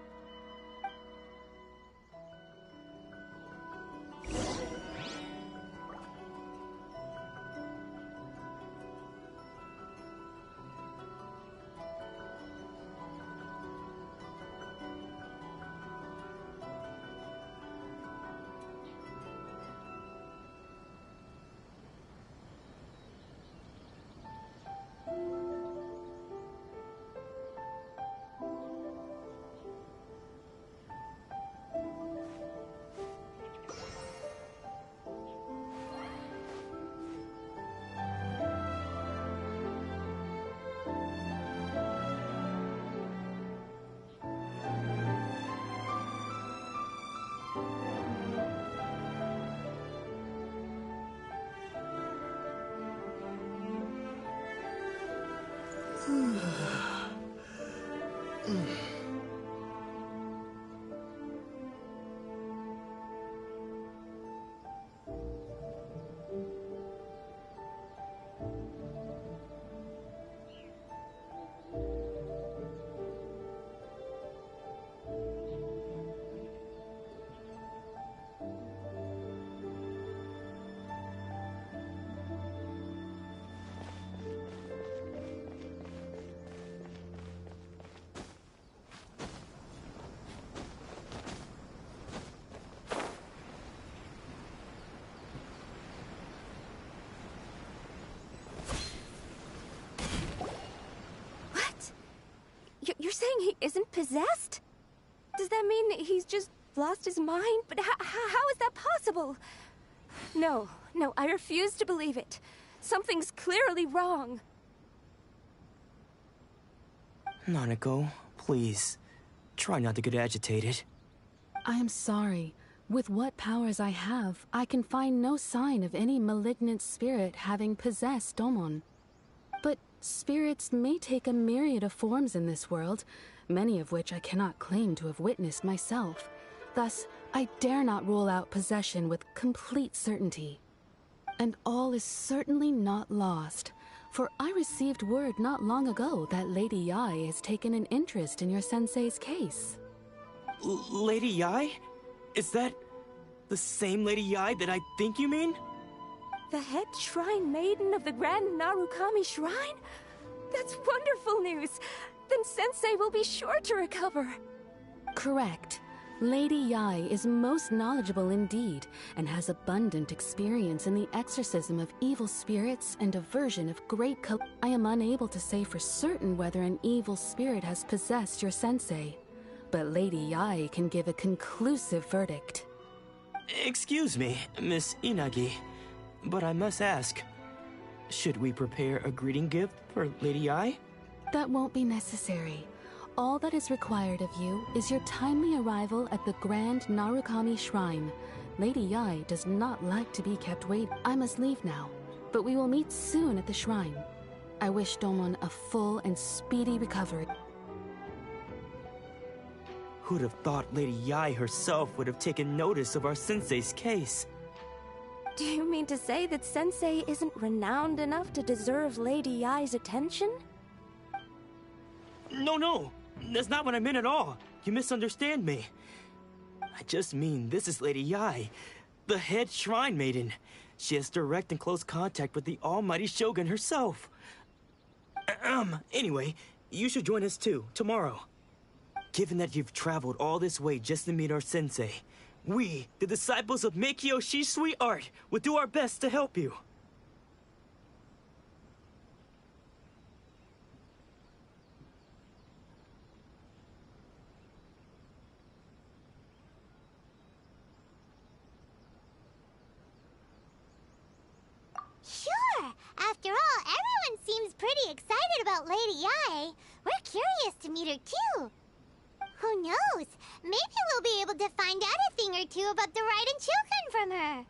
You're saying he isn't possessed? Does that mean he's just lost his mind? But how is that possible? No, I refuse to believe it. Something's clearly wrong. Nanako, please. Try not to get agitated. I am sorry. With what powers I have, I can find no sign of any malignant spirit having possessed Domon. But spirits may take a myriad of forms in this world, many of which I cannot claim to have witnessed myself. Thus, I dare not rule out possession with complete certainty. And all is certainly not lost, for I received word not long ago that Lady Yae has taken an interest in your sensei's case. Lady Yae? Is that the same Lady Yae that I think you mean? The head shrine maiden of the Grand Narukami Shrine? That's wonderful news! Then Sensei will be sure to recover. Correct. Lady Yae is most knowledgeable indeed, and has abundant experience in the exorcism of evil spirits and aversion of great I am unable to say for certain whether an evil spirit has possessed your sensei, but Lady Yae can give a conclusive verdict. Excuse me, Miss Inagi, but I must ask, should we prepare a greeting gift for Lady Yae? That won't be necessary. All that is required of you is your timely arrival at the Grand Narukami Shrine. Lady Yae does not like to be kept waiting. I must leave now, but we will meet soon at the shrine. I wish Domon a full and speedy recovery. Who'd have thought Lady Yae herself would have taken notice of our sensei's case? Do you mean to say that Sensei isn't renowned enough to deserve Lady Yae's attention? No, that's not what I meant at all. You misunderstand me. I just mean this is Lady Yae, the head shrine maiden. She has direct and close contact with the almighty Shogun herself. Anyway, you should join us too, tomorrow. Given that you've traveled all this way just to meet our sensei, we, the disciples of Meikyo Shisui Art, will do our best to help you. Sure! After all, everyone seems pretty excited about Lady Yae. We're curious to meet her too. Who knows? Maybe we'll be able to find out a thing or two about the Raiden Shogun from her.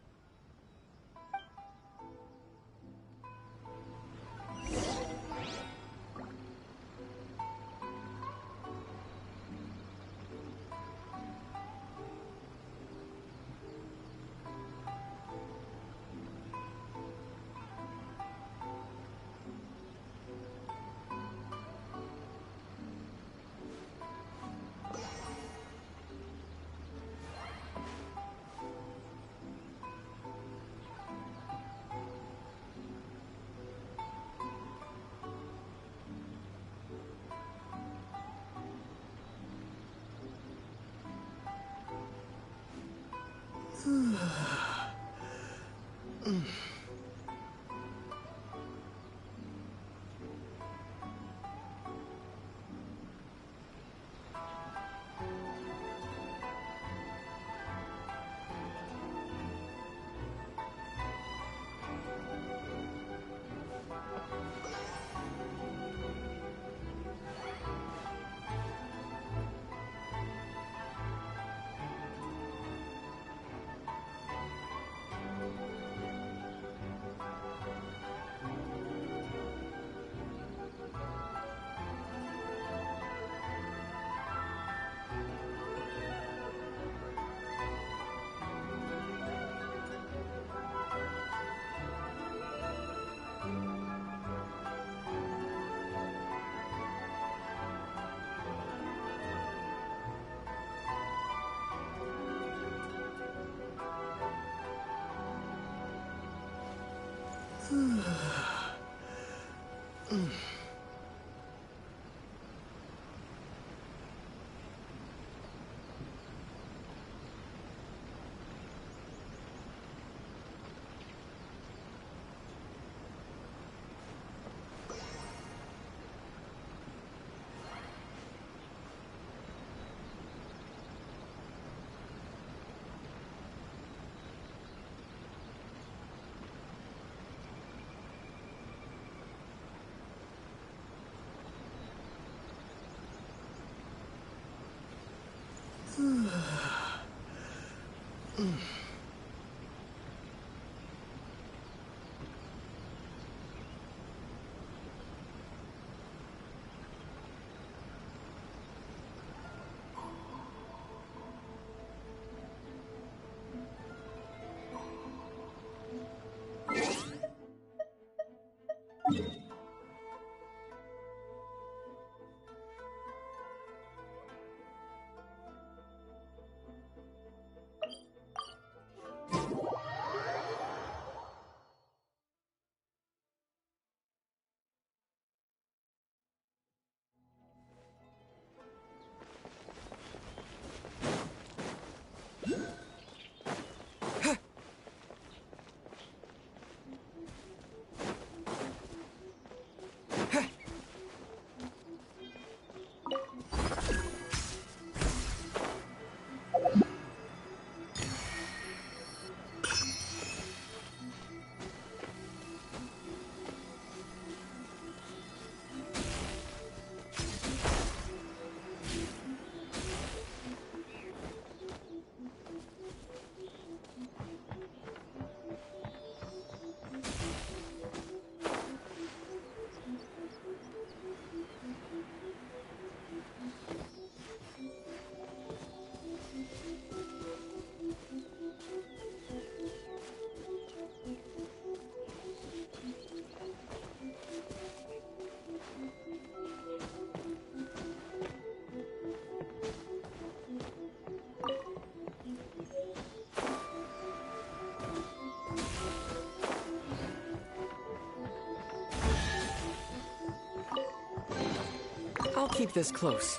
I'll keep this close.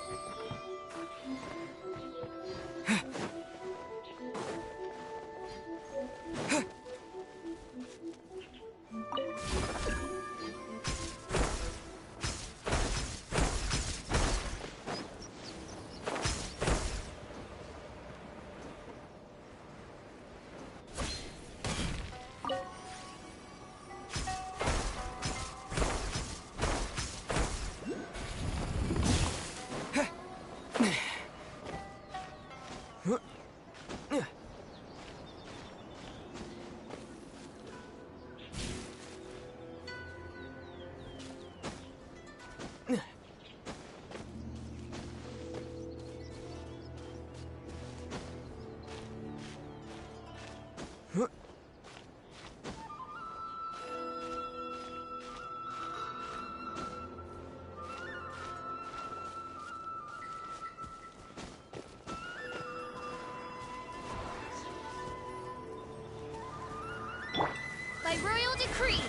By royal decree.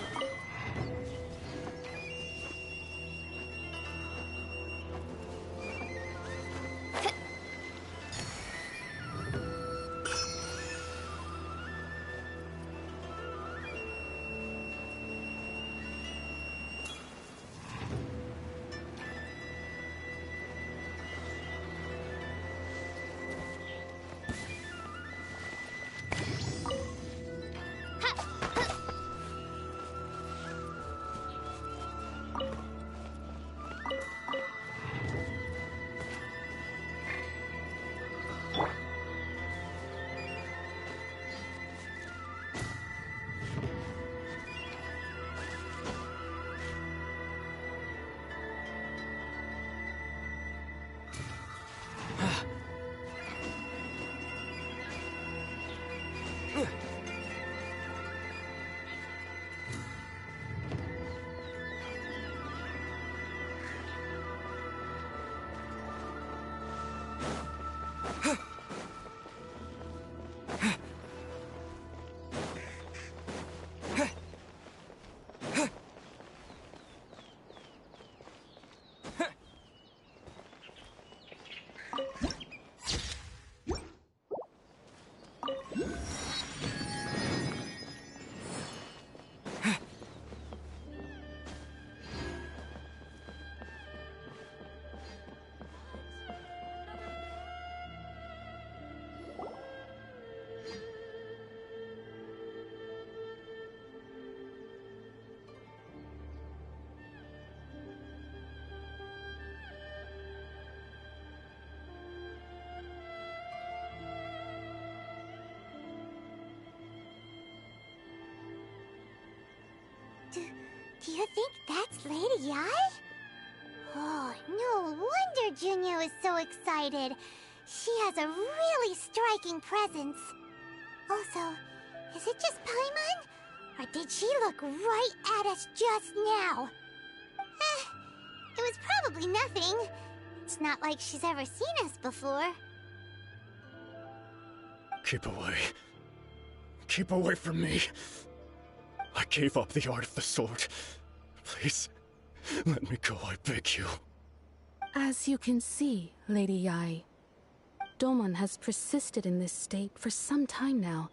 Do you think that's Lady Ai? Oh, no wonder Junior is so excited. She has a really striking presence. Also, is it just Paimon? Or did she look right at us just now? It was probably nothing. It's not like she's ever seen us before. Keep away. Keep away from me. I gave up the art of the sword. Please, let me go, I beg you. As you can see, Lady Yae, Domon has persisted in this state for some time now.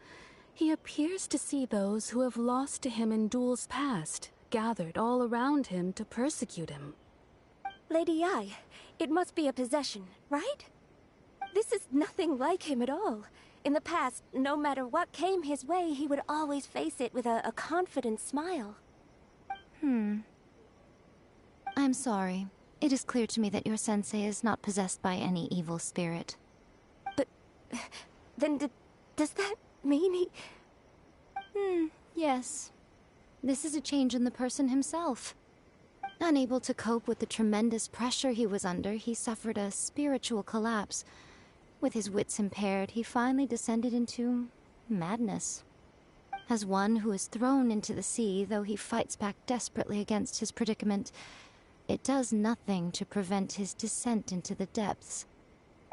He appears to see those who have lost to him in duels past, gathered all around him to persecute him. Lady Yae, it must be a possession, right? This is nothing like him at all. In the past, no matter what came his way, he would always face it with a confident smile. I'm sorry. It is clear to me that your sensei is not possessed by any evil spirit. But then does that mean he... Yes. This is a change in the person himself. Unable to cope with the tremendous pressure he was under, he suffered a spiritual collapse. With his wits impaired, he finally descended into madness. As one who is thrown into the sea, though he fights back desperately against his predicament, it does nothing to prevent his descent into the depths.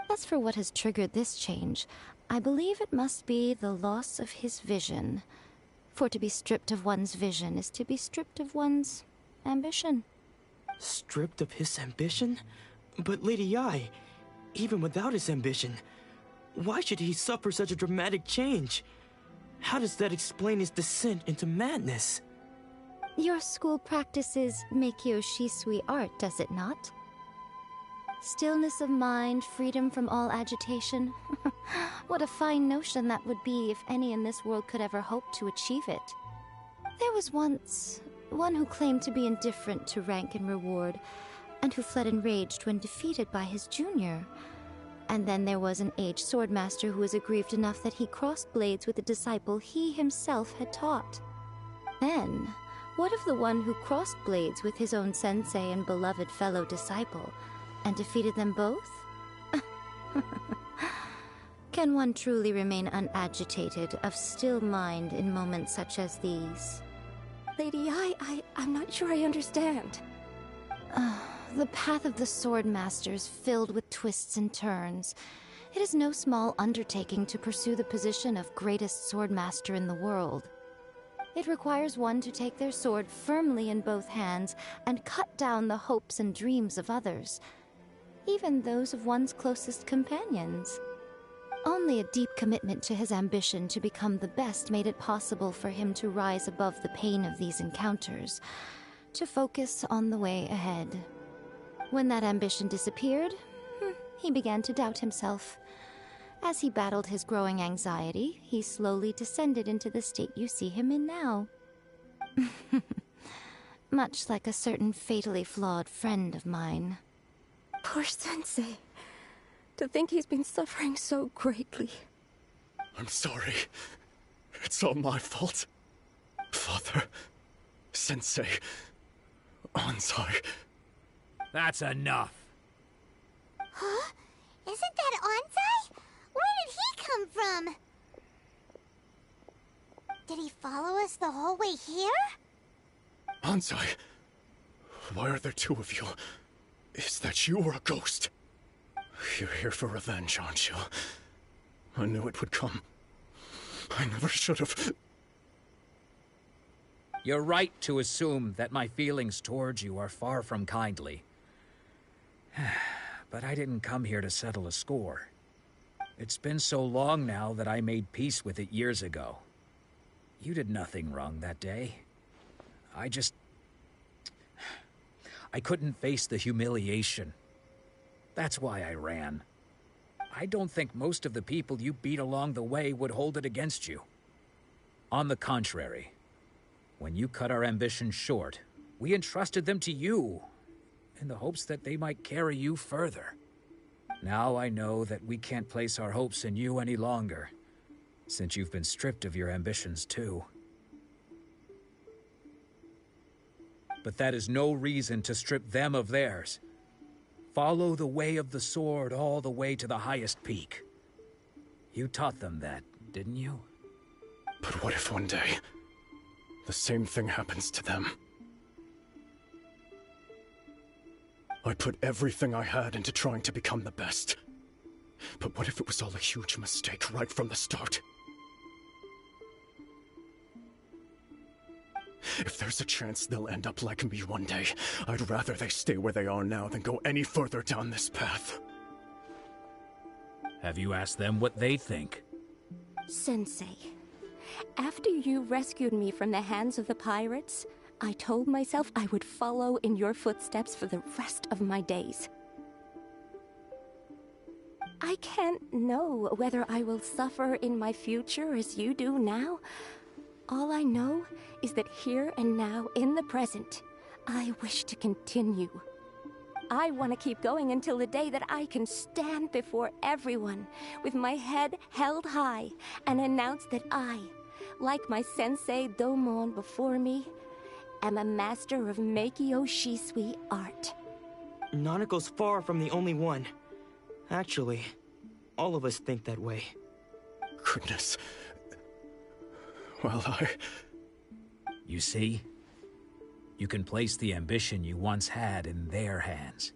As for what has triggered this change, I believe it must be the loss of his vision. For to be stripped of one's vision is to be stripped of one's ambition. Stripped of his ambition? But Lady Yae, even without his ambition, why should he suffer such a dramatic change? How does that explain his descent into madness? Your school practices Meikyo Shisui art, does it not? Stillness of mind, freedom from all agitation. What a fine notion that would be if any in this world could ever hope to achieve it. There was once one who claimed to be indifferent to rank and reward, and who fled enraged when defeated by his junior. And then there was an aged swordmaster who was aggrieved enough that he crossed blades with a disciple he himself had taught. Then, what of the one who crossed blades with his own sensei and beloved fellow disciple, and defeated them both? Can one truly remain unagitated, of still mind in moments such as these? Lady Yae, I'm not sure I understand. The path of the Swordmaster is filled with twists and turns. It is no small undertaking to pursue the position of greatest Swordmaster in the world. It requires one to take their sword firmly in both hands and cut down the hopes and dreams of others, even those of one's closest companions. Only a deep commitment to his ambition to become the best made it possible for him to rise above the pain of these encounters, to focus on the way ahead. When that ambition disappeared, he began to doubt himself. As he battled his growing anxiety, he slowly descended into the state you see him in now. Much like a certain fatally flawed friend of mine. Poor Sensei. To think he's been suffering so greatly. I'm sorry. It's all my fault. Father, Sensei, Ansai. That's enough. Huh? Isn't that Ansai? Where did he come from? Did he follow us the whole way here? Ansai, why are there two of you? Is that you or a ghost? You're here for revenge, aren't you? I knew it would come. I never should have. You're right to assume that my feelings towards you are far from kindly. But I didn't come here to settle a score. It's been so long now that I made peace with it years ago. You did nothing wrong that day. I couldn't face the humiliation. That's why I ran. I don't think most of the people you beat along the way would hold it against you. On the contrary, when you cut our ambitions short, we entrusted them to you, in the hopes that they might carry you further. Now I know that we can't place our hopes in you any longer, since you've been stripped of your ambitions too. but that is no reason to strip them of theirs. Follow the way of the sword all the way to the highest peak. You taught them that, didn't you? But what if one day, the same thing happens to them? I put everything I had into trying to become the best. But what if it was all a huge mistake right from the start? If there's a chance they'll end up like me one day, I'd rather they stay where they are now than go any further down this path. Have you asked them what they think? Sensei, after you rescued me from the hands of the pirates, I told myself I would follow in your footsteps for the rest of my days. I can't know whether I will suffer in my future as you do now. All I know is that here and now, in the present, I wish to continue. I want to keep going until the day that I can stand before everyone with my head held high and announce that I, like my sensei Domon before me, am a master of Meikyo Shisui art. Nanako's far from the only one. Actually, all of us think that way. Goodness. Well, You see? You can place the ambition you once had in their hands.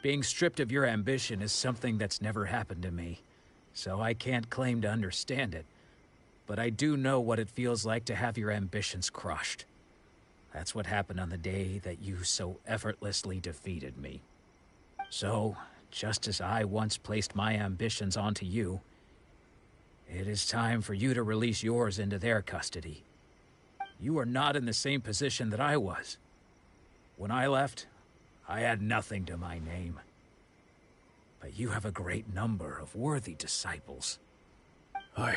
Being stripped of your ambition is something that's never happened to me, so I can't claim to understand it. But I do know what it feels like to have your ambitions crushed. That's what happened on the day that you so effortlessly defeated me. So, just as I once placed my ambitions onto you, it is time for you to release yours into their custody. You are not in the same position that I was. When I left, I had nothing to my name. But you have a great number of worthy disciples. I'm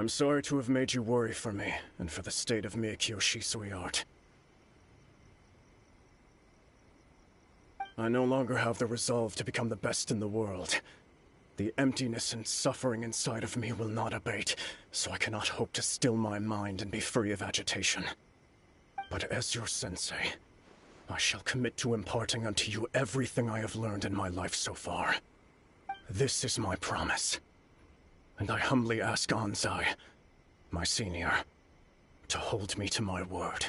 sorry to have made you worry for me, and for the state of Meikyo Shisui art. I no longer have the resolve to become the best in the world. The emptiness and suffering inside of me will not abate, so I cannot hope to still my mind and be free of agitation. But as your sensei, I shall commit to imparting unto you everything I have learned in my life so far. This is my promise. And I humbly ask Anzai, my senior, to hold me to my word.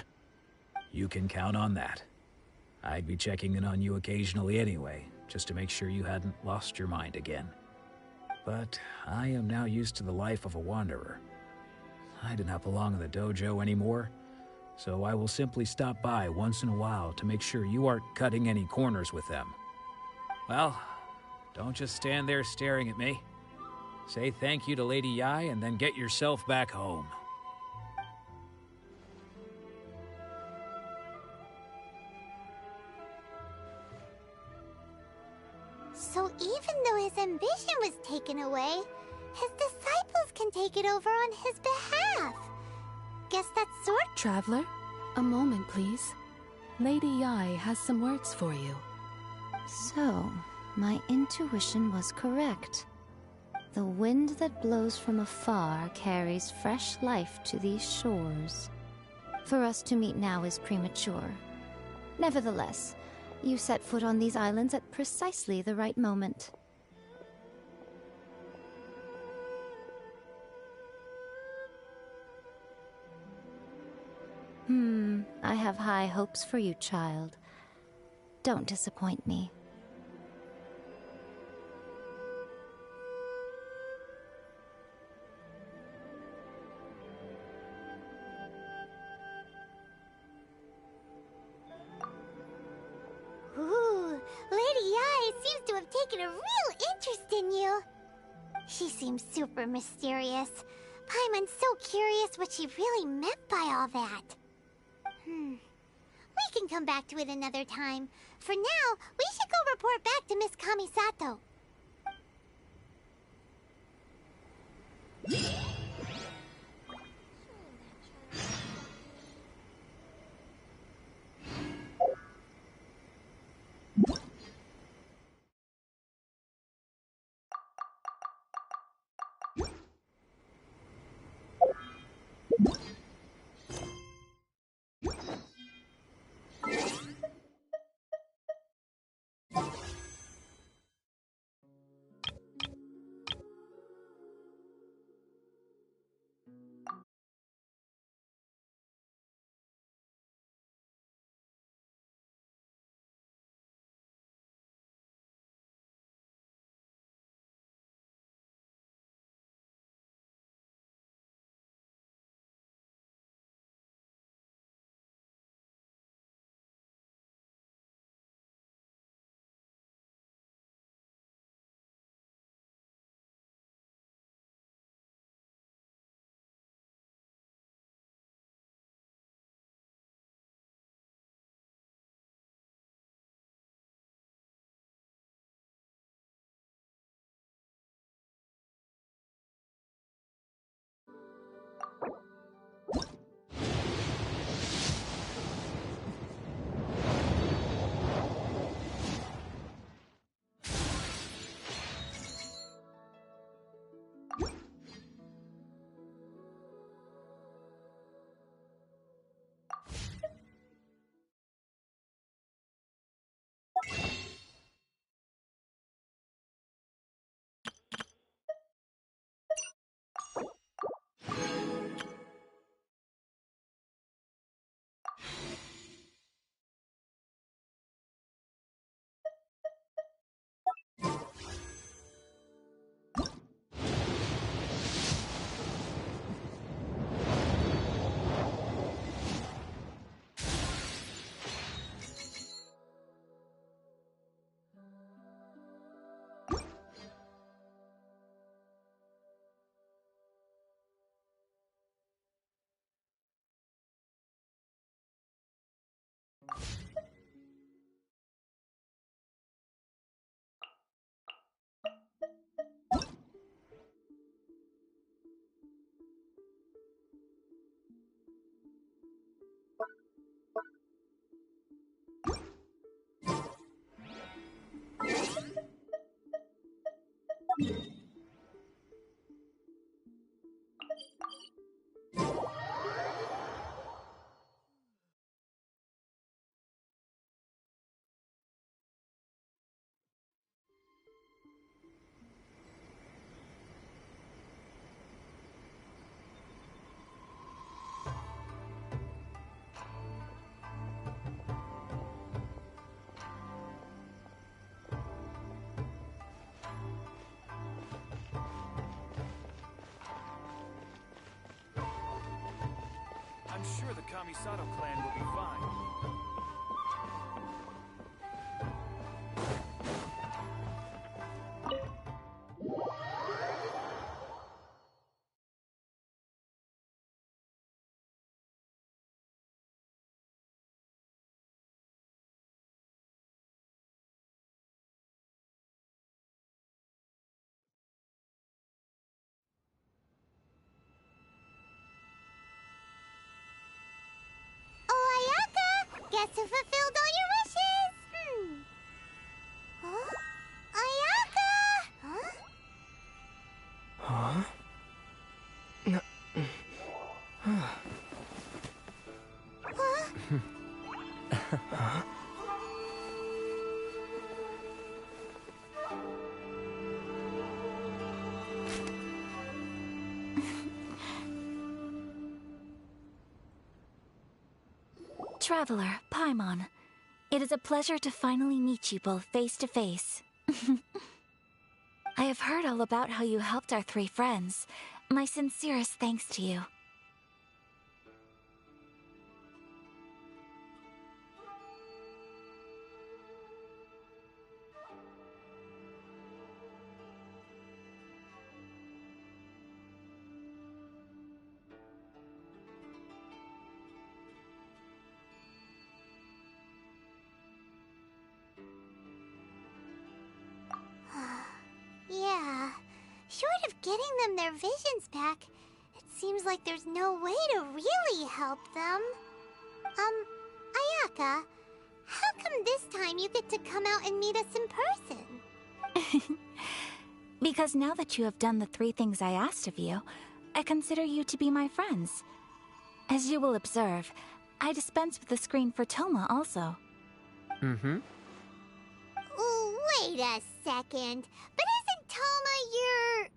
You can count on that. I'd be checking in on you occasionally anyway, just to make sure you hadn't lost your mind again. But I am now used to the life of a wanderer. I do not belong in the dojo anymore, so I will simply stop by once in a while to make sure you aren't cutting any corners with them. Well, don't just stand there staring at me. Say thank you to Lady Yai and then get yourself back home. So even though his ambition was taken away, his disciples can take it over on his behalf. Guess that's sword... Traveler, a moment, please. Lady Yai has some words for you. So, my intuition was correct. The wind that blows from afar carries fresh life to these shores. For us to meet now is premature. Nevertheless, you set foot on these islands at precisely the right moment. I have high hopes for you, child. Don't disappoint me. Ooh, Lady Yai seems to have taken a real interest in you. She seems super mysterious. Paimon's so curious what she really meant by all that. We can come back to it another time. For now, we should go report back to Miss Kamisato. Kamisato clan will be fine. Oh, Ayaka! Guess who fulfilled all your wishes? Huh? Ayaka! Huh? Huh? Huh? Traveler, Paimon. It is a pleasure to finally meet you both face to face. I have heard all about how you helped our 3 friends. My sincerest thanks to you. Yeah. Short of getting them their visions back, it seems like there's no way to really help them. Ayaka, how come this time you get to come out and meet us in person? Because now that you have done the 3 things I asked of you, I consider you to be my friends. As you will observe, I dispense with the screen for Toma also. Mm-hmm. Wait a second. But isn't Toma your,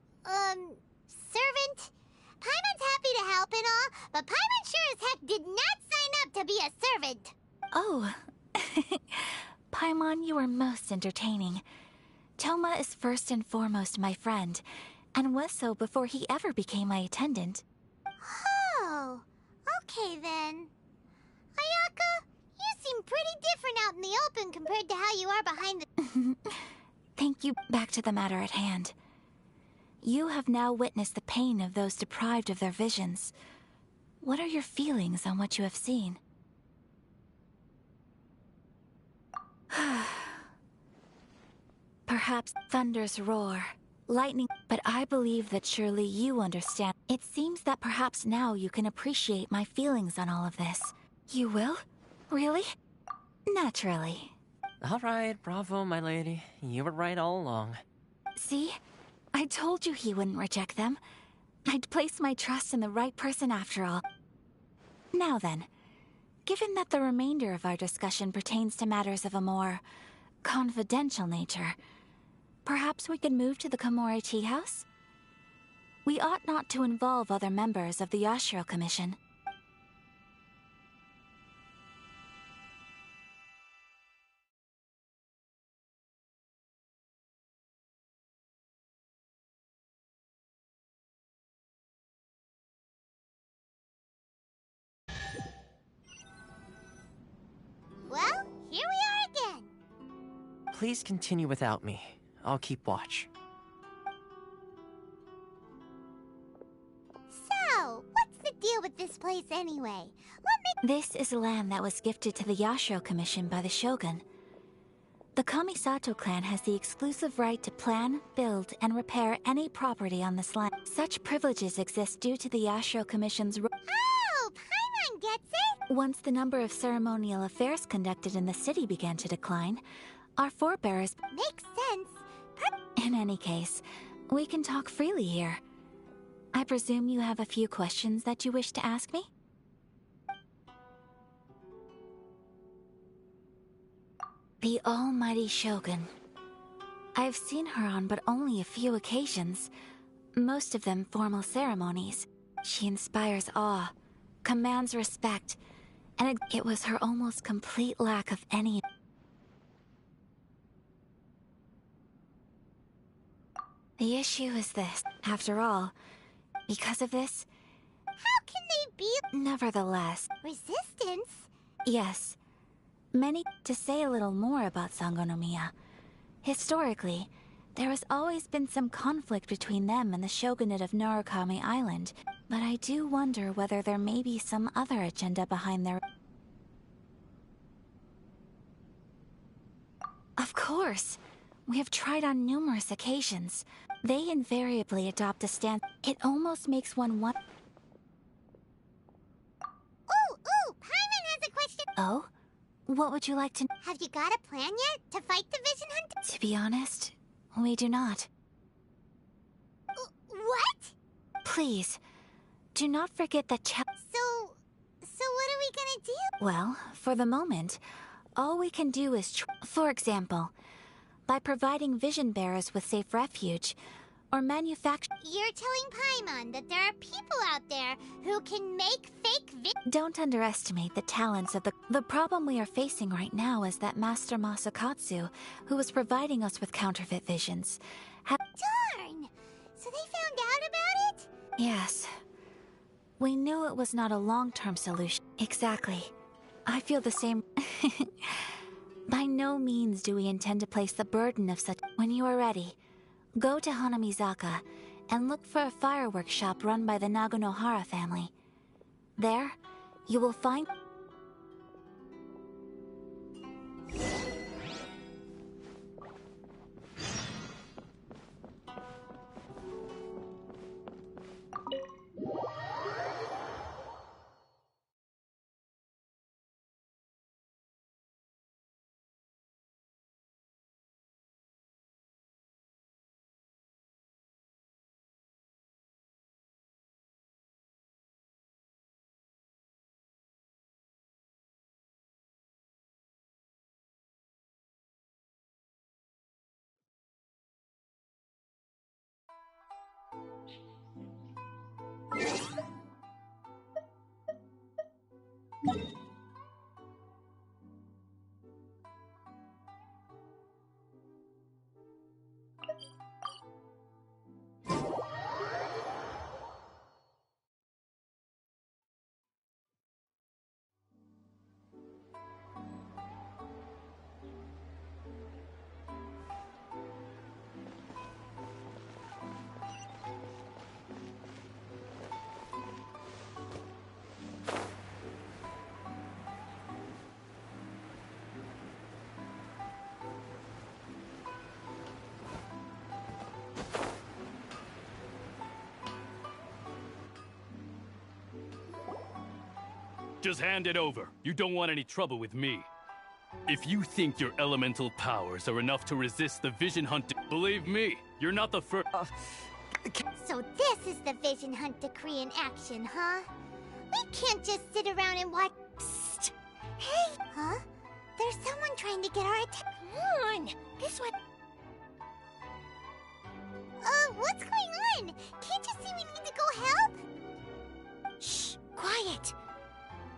servant? Paimon's happy to help and all, but Paimon sure as heck did not sign up to be a servant. Oh. Paimon, you are most entertaining. Toma is first and foremost my friend, and was so before he ever became my attendant. Oh, okay then. Ayaka, you seem pretty different out in the open compared to how you are behind the... Thank you. Back to the matter at hand. You have now witnessed the pain of those deprived of their visions. What are your feelings on what you have seen? Perhaps thunder's roar, lightning, but I believe that surely you understand. It seems that perhaps now you can appreciate my feelings on all of this. You will? Really? Naturally. All right, bravo, my lady. You were right all along. See? I told you he wouldn't reject them. I'd placed my trust in the right person after all. Now then, given that the remainder of our discussion pertains to matters of a more confidential nature, perhaps we could move to the Komore Tea House? We ought not to involve other members of the Yashiro Commission. Well, here we are again. Please continue without me. I'll keep watch. So, what's the deal with this place anyway? This is land that was gifted to the Yashiro Commission by the Shogun. The Kamisato clan has the exclusive right to plan, build, and repair any property on this land. Such privileges exist due to the Yashiro Commission's Oh, Paimon gets it! Once the number of ceremonial affairs conducted in the city began to decline, our forebears... Makes sense. In any case, we can talk freely here. I presume you have a few questions that you wish to ask me? The almighty Shogun. I've seen her on but only a few occasions, most of them formal ceremonies. She inspires awe, commands respect, and it was her almost complete lack of any... The issue is this. After all, because of this... How can they be... Nevertheless... Resistance? Yes. To say a little more about Sangonomiya. Historically, there has always been some conflict between them and the shogunate of Narukami Island, but I do wonder whether there may be some other agenda behind their... Of course! We have tried on numerous occasions. They invariably adopt a stance. It almost makes one want... Ooh! Paimon has a question! Oh? What would you like to... Have you got a plan yet to fight the Vision Hunter? To be honest, we do not. What? Please, do not forget that So what are we gonna do? Well, for the moment, all we can do is for example, by providing vision bearers with safe refuge, or manufacture... You're telling Paimon that there are people out there who can make fake Don't underestimate the talents of the problem we are facing right now is that Master Masakatsu, who is providing us with counterfeit visions, Darn! So they found out about it? Yes. We knew it was not a long-term solution. Exactly. I feel the same... By no means do we intend to place the burden of such... When you are ready, go to Hanamizaka and look for a fireworks shop run by the Naganohara family. There, you will find... Just hand it over. You don't want any trouble with me. If you think your elemental powers are enough to resist the Vision Hunter, believe me, you're not the first. So this is the Vision Hunt decree in action, huh? We can't just sit around and watch. Psst. Hey! Huh? There's someone trying to get our attention. Come on! This one. What's going on? Can't you see we need to go help? Shh! Quiet!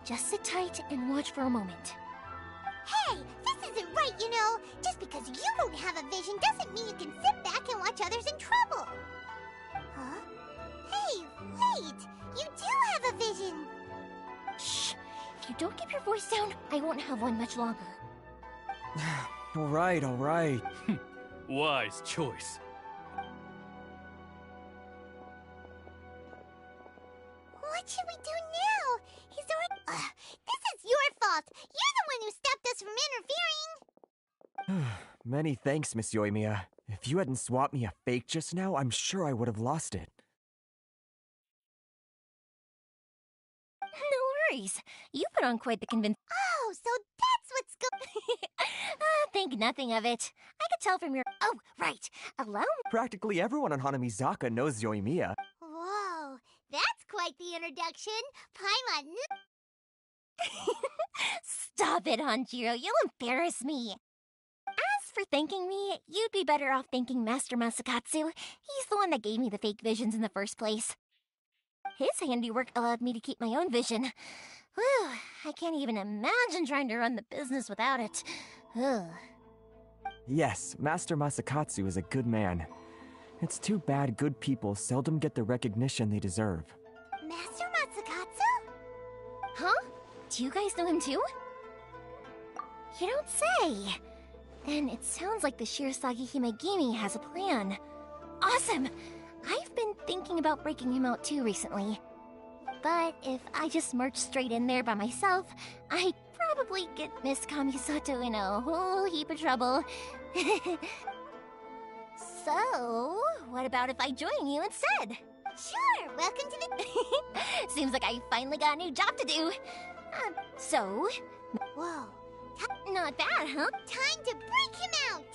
Just sit tight and watch for a moment. Hey! This isn't right, you know! Just because you don't have a vision doesn't mean you can sit back and watch others in trouble! Huh? Hey, wait! You do have a vision! Shh! If you don't keep your voice down, I won't have one much longer. All right. Wise choice. What should we do now? He's already... this is your fault! You're the one who stopped us from interfering! Many thanks, Miss Yoimiya. If you hadn't swapped me a fake just now, I'm sure I would have lost it. No worries. You put on quite the convince. Oh, so that's what's Think nothing of it. I could tell from your... Oh, right. Allow me... Practically everyone on Hanamizaka knows Yoimiya. Whoa, that's quite the introduction. Paimon... Stop it, Hanjiro. You'll embarrass me. As for thanking me, you'd be better off thanking Master Masakatsu. He's the one that gave me the fake visions in the first place. His handiwork allowed me to keep my own vision. Whew, I can't even imagine trying to run the business without it. Ugh. Yes, Master Masakatsu is a good man. It's too bad good people seldom get the recognition they deserve. Master Masakatsu? Huh? Do you guys know him too? You don't say! Then it sounds like the Shirasagi Himegimi has a plan. Awesome! I've been thinking about breaking him out too recently. But if I just march straight in there by myself, I'd probably get Miss Kamisato in a whole heap of trouble. So, what about if I join you instead? Sure, welcome to the... Seems like I finally got a new job to do. So... Whoa. Not bad, huh? Time to break him out!